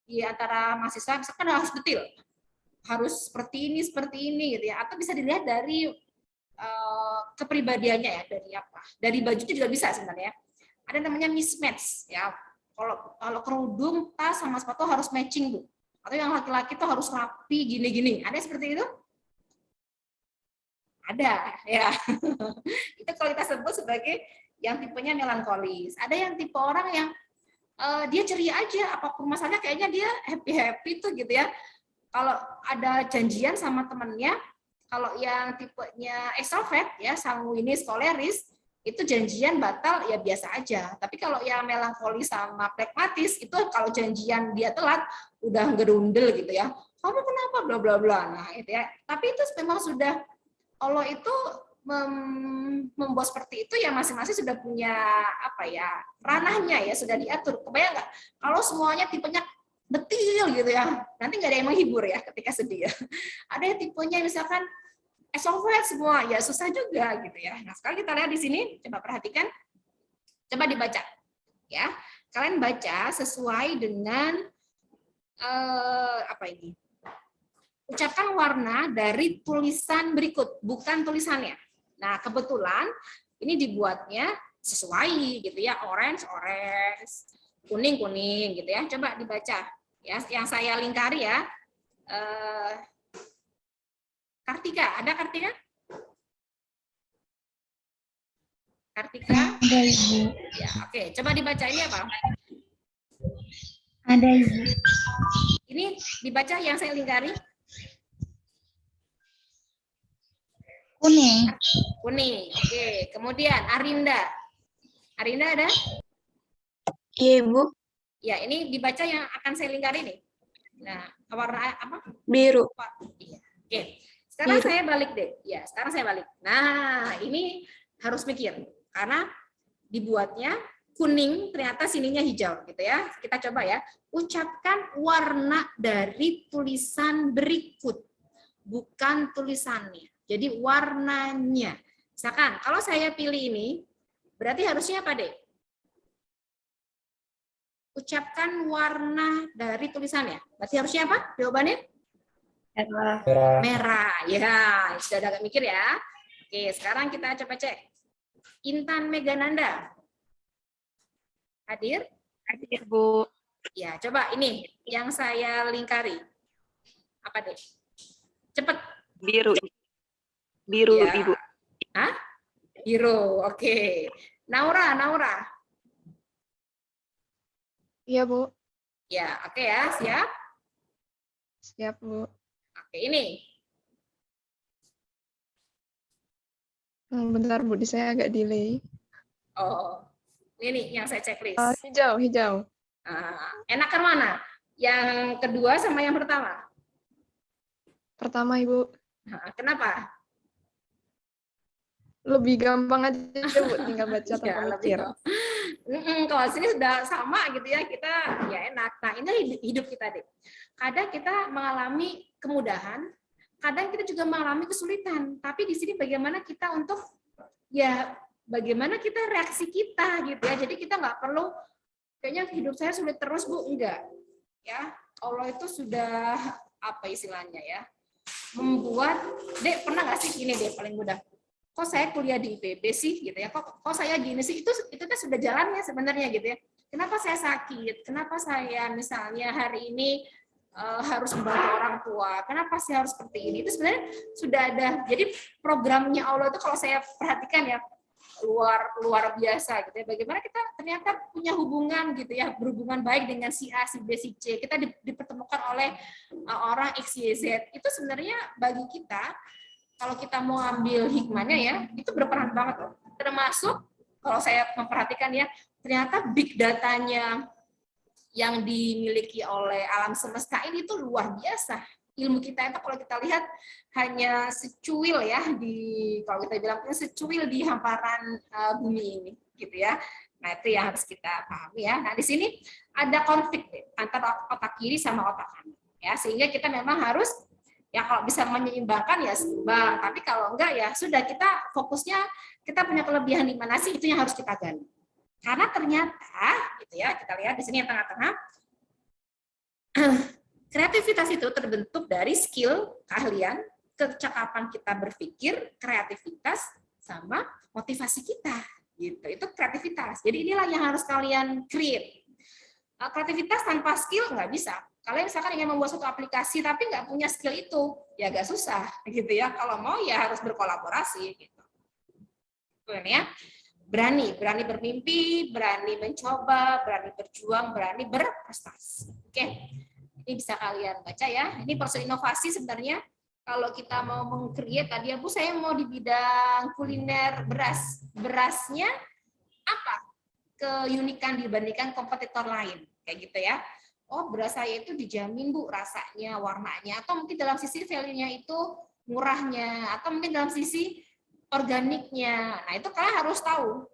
Speaker 1: di antara mahasiswa, misalkan harus detail. Harus seperti ini gitu ya, atau bisa dilihat dari kepribadiannya ya, dari apa, dari baju itu juga bisa sebenarnya. Ada namanya mismatch ya, kalau kerudung, tas sama sepatu harus matching Bu, atau yang laki-laki tuh harus rapi gini-gini, ada seperti itu? Ada ya. Itu kalau kita sebut sebagai yang tipenya melankolis. Ada yang tipe orang yang dia ceria aja, apapun masalahnya kayaknya dia happy tuh gitu ya. Kalau ada janjian sama temennya, kalau yang tipenya extrovert ya, sanguinis, koleris, itu janjian batal ya biasa aja. Tapi kalau yang melankolis sama pragmatis, itu kalau janjian dia telat, udah gerundel gitu ya. Kamu kenapa bla bla bla. Nah, itu ya. Tapi itu memang sudah Allah itu membuat seperti itu ya, masing-masing sudah punya apa ya, ranahnya ya, sudah diatur. Kebayang nggak? Kalau semuanya tipenya detil gitu ya, nanti nggak ada yang menghibur ya ketika sedih ya. Ada yang tipenya misalkan extrovert semua, ya susah juga gitu ya. Nah sekarang kita lihat di sini, coba perhatikan, coba dibaca ya. Kalian baca sesuai dengan apa ini? Ucapkan warna dari tulisan berikut, bukan tulisannya. Nah kebetulan ini dibuatnya sesuai gitu ya, orange, kuning gitu ya. Coba dibaca ya, yang saya lingkari ya. Kartika, ada Kartika? Kartika?
Speaker 9: Ada Ibu.
Speaker 1: Ya, oke. Coba dibaca ini apa?
Speaker 9: Ada Ibu.
Speaker 1: Ini dibaca yang saya lingkari.
Speaker 9: Kuning.
Speaker 1: Kuning. Oke. Kemudian Arinda. Arinda ada?
Speaker 8: Iya, Ibu.
Speaker 1: Ya, ini dibaca yang akan saya lingkari nih. Nah, warna apa?
Speaker 8: Biru.
Speaker 1: Iya. Oke. Sekarang
Speaker 8: Biru.
Speaker 1: saya balik deh. Ya, sekarang saya balik. Nah, ini harus mikir karena dibuatnya kuning, ternyata sininya hijau gitu ya. Kita coba ya. Ucapkan warna dari tulisan berikut, bukan tulisannya. Jadi warnanya. Misalkan kalau saya pilih ini, berarti harusnya apa deh? Ucapkan warna dari tulisannya. Berarti harusnya apa jawabannya?
Speaker 7: Merah.
Speaker 1: Merah. Ya, sudah agak mikir ya. Oke, sekarang kita coba cek. Intan Megananda. Hadir?
Speaker 8: Hadir, Bu.
Speaker 1: Ya, coba ini yang saya lingkari. Apa deh? Cepet.
Speaker 8: Biru. Biru,
Speaker 1: Ya.
Speaker 8: Ibu.
Speaker 1: Hah? Biru. Oke. Naura.
Speaker 10: Iya, Bu.
Speaker 1: Ya, oke ya. Siap?
Speaker 10: Siap, Bu.
Speaker 1: Oke, ini.
Speaker 10: Bentar, Bu. Di saya agak delay.
Speaker 1: Oh, ini yang saya checklist.
Speaker 10: Hijau.
Speaker 1: Enakan mana? Yang kedua sama yang pertama?
Speaker 10: Pertama, Ibu.
Speaker 1: Nah, kenapa?
Speaker 10: Lebih gampang aja, Bu. Tinggal baca
Speaker 1: Ya,
Speaker 10: tanpa
Speaker 1: lebih
Speaker 10: mikir.
Speaker 1: gampang. Kalau sini sudah sama gitu ya, kita ya enak. Nah ini hidup kita deh. Kadang kita mengalami kemudahan, kadang kita juga mengalami kesulitan. Tapi di sini bagaimana kita untuk ya bagaimana kita reaksi kita gitu ya. Jadi kita nggak perlu kayaknya hidup saya sulit terus Bu, enggak. Ya Allah itu sudah apa istilahnya ya, membuat Dek pernah nggak sih gini deh paling mudah. Kok saya kuliah di IPB sih gitu ya, kok saya gini sih, itu kan sudah jalannya sebenarnya gitu ya. Kenapa saya sakit, kenapa saya misalnya hari ini harus membantu orang tua, kenapa sih harus seperti ini, itu sebenarnya sudah ada. Jadi programnya Allah itu kalau saya perhatikan ya luar biasa gitu ya, bagaimana kita ternyata punya hubungan gitu ya, berhubungan baik dengan si A, si B, si C, kita dipertemukan oleh orang X, Y, Z. Itu sebenarnya bagi kita kalau kita mau ambil hikmahnya ya, itu berperan banget loh. Termasuk kalau saya memperhatikan ya, ternyata big datanya yang dimiliki oleh alam semesta ini tuh luar biasa. Ilmu kita itu kalau kita lihat hanya secuil ya kalau kita bilang secuil di hamparan bumi ini gitu ya. Nah, itu yang harus kita pahami ya. Nah, di sini ada konflik antara otak kiri sama otak kanan ya, sehingga kita memang harus ya kalau bisa menyeimbangkan ya seimbang, tapi kalau enggak ya sudah, kita fokusnya kita punya kelebihan di mana sih, itu yang harus kita gali. Karena ternyata gitu ya, kita lihat di sini yang tengah-tengah, kreativitas itu terbentuk dari skill, keahlian, kecakapan kita berpikir, kreativitas sama motivasi kita. Gitu. Itu kreativitas. Jadi inilah yang harus kalian create. Kreativitas tanpa skill nggak bisa. Kalian misalkan ingin membuat suatu aplikasi tapi nggak punya skill itu, ya agak susah gitu ya. Kalau mau ya harus berkolaborasi gitu. Kemudian ya, berani bermimpi, berani mencoba, berani berjuang, berani berprestasi. Oke, ini bisa kalian baca ya. Ini proses inovasi sebenarnya. Kalau kita mau meng-create tadi ya Bu, saya mau di bidang kuliner beras. Berasnya apa keunikan dibandingkan kompetitor lain, kayak gitu ya. Oh, beras saya itu dijamin Bu rasanya, warnanya, atau mungkin dalam sisi value-nya itu murahnya, atau mungkin dalam sisi organiknya. Nah, itu kalian harus tahu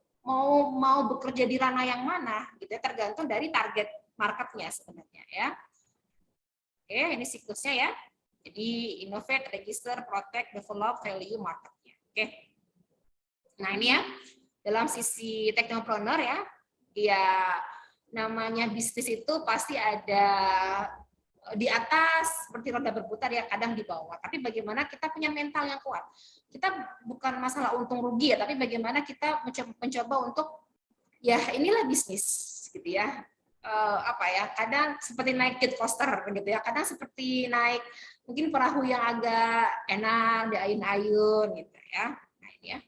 Speaker 1: mau bekerja di ranah yang mana gitu ya, tergantung dari target marketnya sebenarnya ya. Oke, ini siklusnya ya. Jadi innovate, register, protect, develop, value, marketnya. Oke. Nah, ini ya dalam sisi teknopreneur ya namanya bisnis itu pasti ada di atas seperti roda berputar ya, kadang di bawah. Tapi bagaimana kita punya mental yang kuat. Kita bukan masalah untung rugi ya, tapi bagaimana kita mencoba untuk ya inilah bisnis gitu ya. Kadang seperti naik jet coaster gitu ya, kadang seperti naik mungkin perahu yang agak enak di ayun-ayun gitu ya. Nah, ini ya.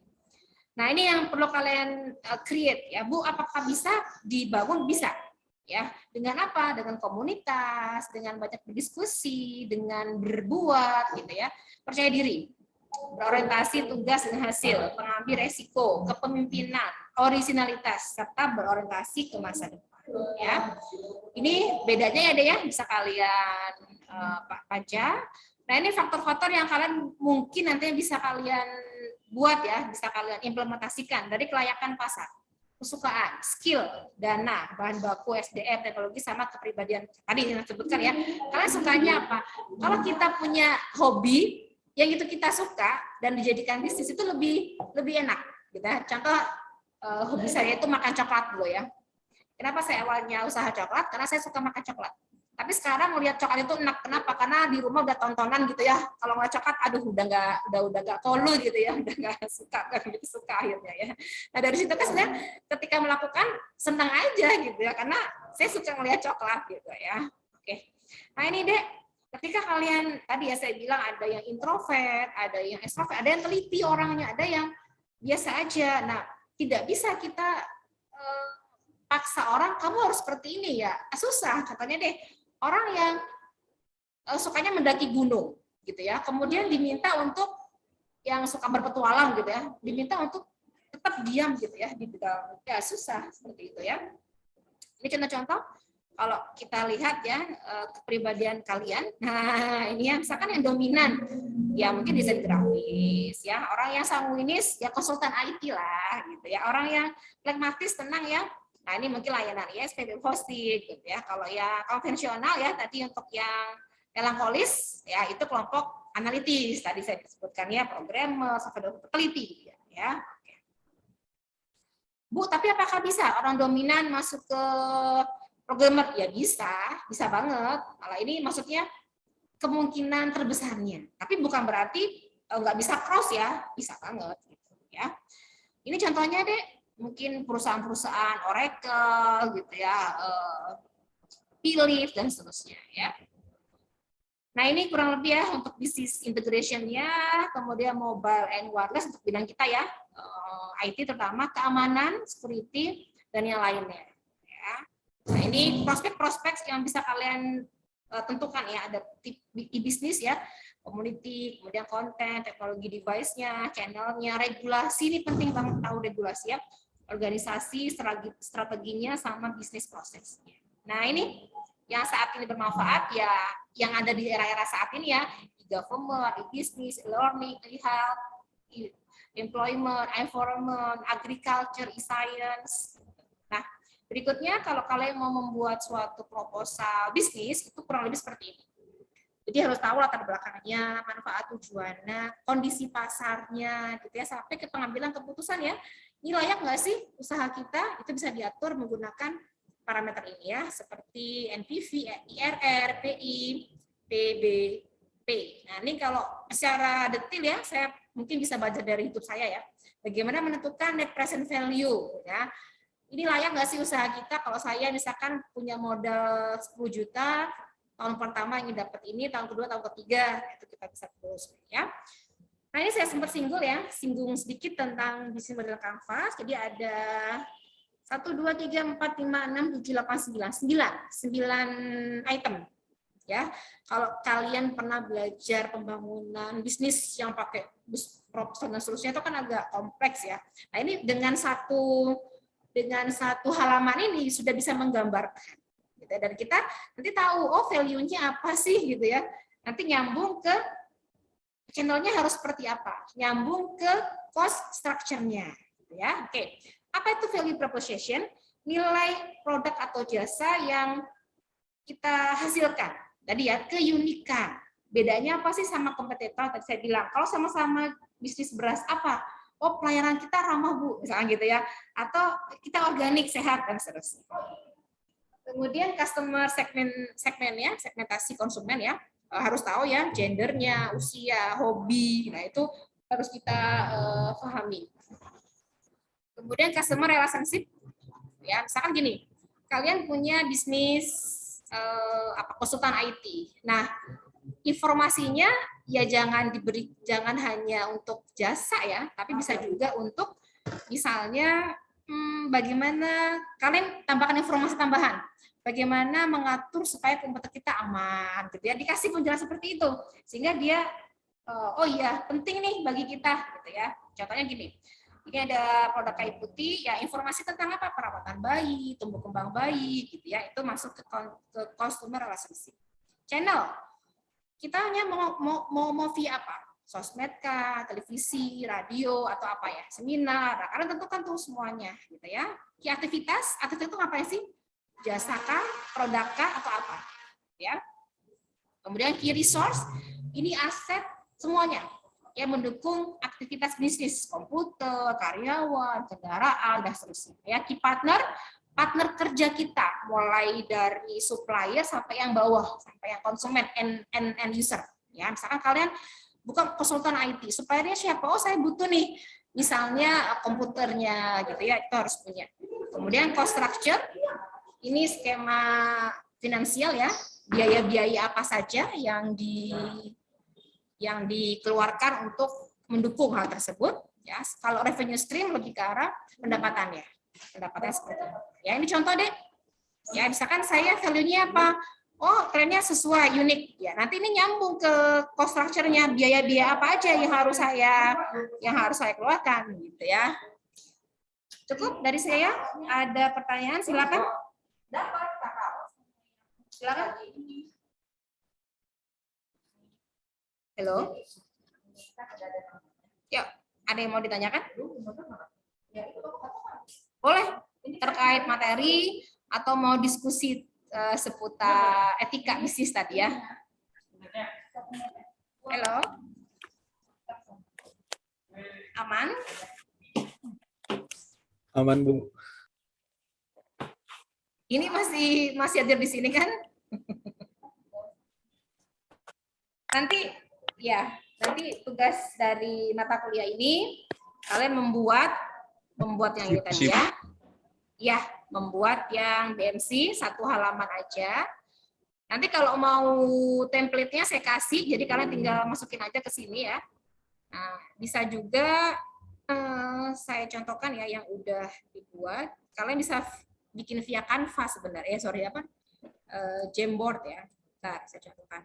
Speaker 1: Nah, ini yang perlu kalian create ya, Bu. Apakah bisa dibangun? Bisa. Ya, dengan apa? Dengan komunitas, dengan banyak berdiskusi, dengan berbuat gitu ya. Percaya diri, berorientasi tugas dan hasil, pengambil resiko, kepemimpinan, originalitas, serta berorientasi ke masa depan ya. Ini bedanya ya deh ya, bisa kalian baca. Nah, ini faktor-faktor yang kalian mungkin nantinya bisa kalian buat ya, bisa kalian implementasikan dari kelayakan pasar, kesukaan, skill, dana, bahan baku, SDM, teknologi, sama kepribadian. Tadi yang disebutkan ya, kalian sukanya apa? Kalau kita punya hobi yang itu kita suka dan dijadikan bisnis itu lebih enak. Gitu ya. Contoh hobi saya itu makan coklat dulu ya. Kenapa saya awalnya usaha coklat? Karena saya suka makan coklat. Tapi sekarang melihat coklat itu enak. Kenapa? Karena di rumah udah tontonan gitu ya. Kalau nggak coklat, aduh udah nggak kolu gitu ya, udah nggak suka akhirnya ya. Nah, dari situ kan sebenarnya ketika melakukan senang aja gitu ya, karena saya suka melihat coklat gitu ya. Oke. Nah, ini Dek, ketika kalian tadi ya saya bilang ada yang introvert, ada yang extrovert, ada yang teliti orangnya, ada yang biasa aja. Nah, tidak bisa kita paksa orang kamu harus seperti ini ya. Susah. Contohnya deh, orang yang sukanya mendaki gunung gitu ya, kemudian diminta untuk yang suka berpetualang gitu ya, diminta untuk tetap diam gitu ya di dalam, ya susah seperti itu ya. Ini contoh-contoh kalau kita lihat ya kepribadian kalian. Nah, ini ya misalkan yang dominan ya mungkin desain grafis ya, orang yang sanguinis ya konsultan IT lah gitu ya, orang yang pragmatis tenang ya Nah, ini mungkin layanan ISP, web hosting gitu ya. Kalau yang konvensional ya tadi untuk yang melankolis ya itu kelompok analitis tadi saya sebutkan ya, programmer, software peneliti ya. Oke. Bu, tapi apakah bisa orang dominan masuk ke programmer? Ya bisa banget. Malah ini maksudnya kemungkinan terbesarnya. Tapi bukan berarti nggak bisa cross ya, bisa banget gitu ya. Ini contohnya deh, mungkin perusahaan-perusahaan Oracle gitu ya, Philips dan seterusnya ya. Nah, ini kurang lebih ya untuk bisnis integration-nya, kemudian mobile and wireless untuk bidang kita ya, IT terutama, keamanan, security, dan yang lainnya. Ya. Nah, ini prospek-prospek yang bisa kalian tentukan ya, ada bisnis ya, community, kemudian konten, teknologi device-nya, channel-nya, regulasi, ini penting banget tahu regulasi ya, organisasi, strateginya, sama bisnis prosesnya. Nah, ini yang saat ini bermanfaat ya, yang ada di era-era saat ini ya, e-government, e-business, e-learning, e-health, employment, environment, agriculture, e-science. Nah, berikutnya kalau kalian mau membuat suatu proposal bisnis, itu kurang lebih seperti ini. Jadi harus tahu latar belakangnya, manfaat tujuannya, kondisi pasarnya, gitu ya, sampai ke pengambilan keputusan ya. Ini layak nggak sih usaha kita? Itu bisa diatur menggunakan parameter ini ya, seperti NPV, IRR, PI, PBP. Nah, ini kalau secara detail ya, saya mungkin bisa baca dari YouTube saya ya. Bagaimana menentukan net present value ya. Ini layak nggak sih usaha kita? Kalau saya misalkan punya modal 10 juta, tahun pertama ingin dapat ini, tahun kedua, tahun ketiga, itu kita bisa terus ya. Nah, ini saya sempat singgung sedikit tentang bisnis model kanvas. Jadi ada 1, 2, 3, 4, 5, 6, 7, 8, 9 item. Ya, kalau kalian pernah belajar pembangunan bisnis yang pakai proposal dan seterusnya itu kan agak kompleks ya. Nah, ini dengan satu halaman ini sudah bisa menggambarkan. Gitu. Dan kita nanti tahu, oh value-nya apa sih gitu ya. Nanti nyambung ke channel-nya harus seperti apa, nyambung ke cost structure-nya. Gitu ya. Oke. Apa itu value proposition? Nilai produk atau jasa yang kita hasilkan. Tadi ya, keunikan. Bedanya apa sih sama kompetitor? Tadi saya bilang, kalau sama-sama bisnis beras apa? Oh, pelayanan kita ramah, Bu, misalnya gitu ya. Atau kita organik, sehat, dan seterusnya. Kemudian customer segmen ya, segmentasi konsumen ya. Harus tahu ya, gendernya, usia, hobi. Nah, itu harus kita pahami. Kemudian customer relationship, ya misalkan gini, kalian punya bisnis konsultan IT. Nah, informasinya ya jangan hanya untuk jasa ya, tapi bisa juga untuk misalnya bagaimana kalian tambahkan informasi tambahan, bagaimana mengatur supaya komputer kita aman, gitu ya. Dikasih penjelasan seperti itu, sehingga dia oh iya penting nih bagi kita, gitu ya. Contohnya gini. Ini ada produk kayu putih, ya informasi tentang apa? Perawatan bayi, tumbuh kembang bayi, gitu ya. Itu masuk ke customer relationship. Channel, kita hanya mau via apa? Sosmed kah, televisi, radio, atau apa ya? Seminar. Nah, kalian tentukan tuh semuanya, gitu ya. Aktivitas itu ngapain sih? Jasa kah, produk kah, atau apa? Ya. Kemudian key resource, ini aset semuanya. Yang mendukung aktivitas bisnis, komputer, karyawan, kendaraan, dan seterusnya. Ya, key partner kerja kita, mulai dari supplier sampai yang bawah, sampai yang konsumen, end user. Ya, misalkan kalian bukan konsultan IT, suppliernya siapa? Oh, saya butuh nih, misalnya komputernya, gitu ya, itu harus punya. Kemudian cost structure, ini skema finansial ya, biaya-biaya apa saja yang dikeluarkan untuk mendukung hal tersebut ya. Kalau revenue stream lebih ke arah pendapatannya seperti itu. Ya, ini contoh deh ya, misalkan saya value-nya apa, oh trennya sesuai unik ya, nanti ini nyambung ke cost structure-nya, biaya-biaya apa aja yang harus saya keluarkan gitu ya. Cukup dari saya. Ada pertanyaan, silakan. Silakan. Halo. Yuk, ada yang mau ditanyakan? Boleh. terkait materi atau mau diskusi seputar etika bisnis tadi ya. Halo. Aman?
Speaker 7: Aman, Bu.
Speaker 1: Ini masih hadir di sini kan? Nanti tugas dari mata kuliah ini kalian membuat yang ini tadi ya. Ya, membuat yang BMC 1 halaman aja. Nanti kalau mau template-nya saya kasih, jadi kalian tinggal masukin aja ke sini ya. Nah, bisa juga saya contohkan ya yang udah dibuat. Kalian bisa bikin via Canva sebenarnya. Jamboard ya. Bentar, saya contohkan.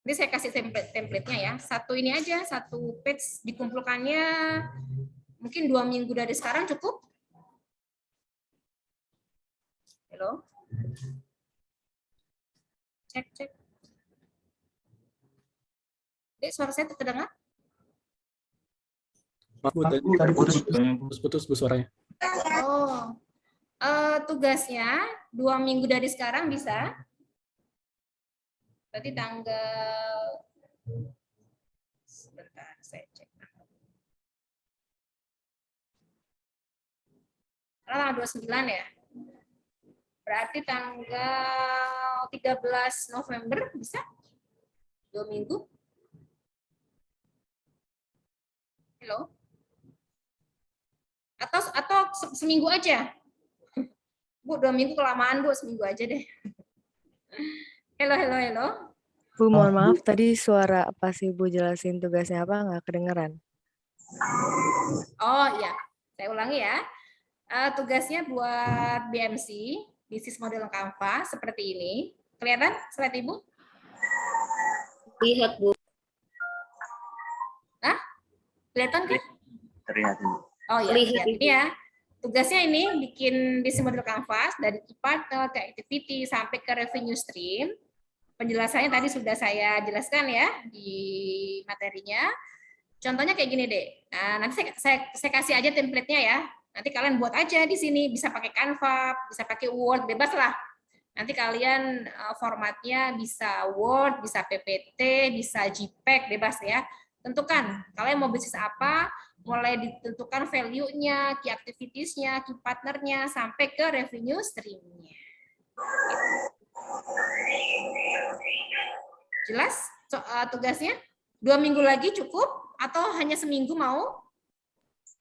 Speaker 1: Ini saya kasih template-nya ya. Satu ini aja, satu page dikumpulkannya mungkin 2 minggu dari sekarang cukup. Halo. Cek. Dek, suara saya terdengar?
Speaker 7: Maaf, Bu, tadi putus Bu suaranya.
Speaker 1: Oh. Tugasnya 2 minggu dari sekarang bisa. Berarti tanggal, sebentar saya cek. Tanggal 29 ya. Berarti tanggal 13 November bisa? 2 minggu? Halo? Atau seminggu aja? Bu, 2 minggu kelamaan, Bu. Seminggu aja deh. Halo.
Speaker 9: Bu, mohon maaf, tadi suara pas Ibu jelasin tugasnya apa nggak kedengeran?
Speaker 1: Oh iya, saya ulangi ya. Tugasnya buat BMC, Business Model Canva, seperti ini. Kelihatan slide Ibu?
Speaker 8: Lihat, Bu.
Speaker 1: Hah? Kelihatan kan?
Speaker 5: Terlihat ini.
Speaker 1: Oh iya,
Speaker 8: Lihat.
Speaker 1: ini ya. Tugasnya ini bikin business model canvas dari partner ke activity sampai ke revenue stream. Penjelasannya tadi sudah saya jelaskan ya di materinya. Contohnya kayak gini deh. Nah, nanti saya kasih aja template-nya ya. Nanti kalian buat aja di sini, bisa pakai Canva, bisa pakai Word, bebas lah. Nanti kalian formatnya bisa Word, bisa PPT, bisa JPEG, bebas ya. Tentukan kalian mau bisnis apa, mulai ditentukan value-nya, key activities-nya, key partner-nya, sampai ke revenue stream-nya. Jelas tugasnya? 2 minggu lagi cukup? Atau hanya seminggu mau?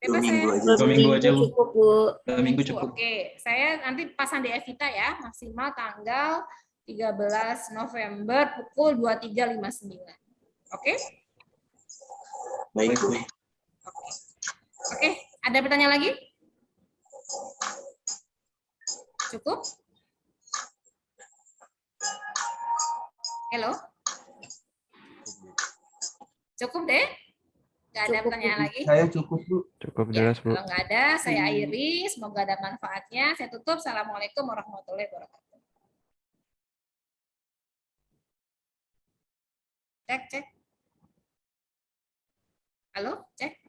Speaker 1: Bebas
Speaker 5: 2 minggu
Speaker 1: ya?
Speaker 5: aja.
Speaker 4: 2 minggu aja, Bu.
Speaker 8: Cukup, Bu.
Speaker 4: 2 minggu cukup.
Speaker 1: Oke, saya nanti pasang di Evita ya, maksimal tanggal 13 November pukul 23.59. Oke?
Speaker 5: Baik, Bu.
Speaker 1: Oke, ada pertanyaan lagi? Cukup? Halo? Cukup deh? Nggak ada pertanyaan lagi?
Speaker 6: Saya cukup, Bu.
Speaker 3: Cukup
Speaker 1: Ya,
Speaker 3: jelas, Bu.
Speaker 1: kalau nggak ada, saya akhiri. Semoga ada manfaatnya. Saya tutup. Assalamualaikum warahmatullahi wabarakatuh. Cek. Halo, cek.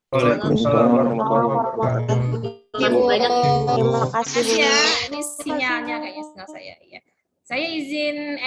Speaker 6: Waalaikumsalam warahmatullahi wabarakatuh.
Speaker 8: Terima kasih, Bu.
Speaker 1: Ya, ini sinyalnya kayaknya sinyal saya. Ya. Saya izin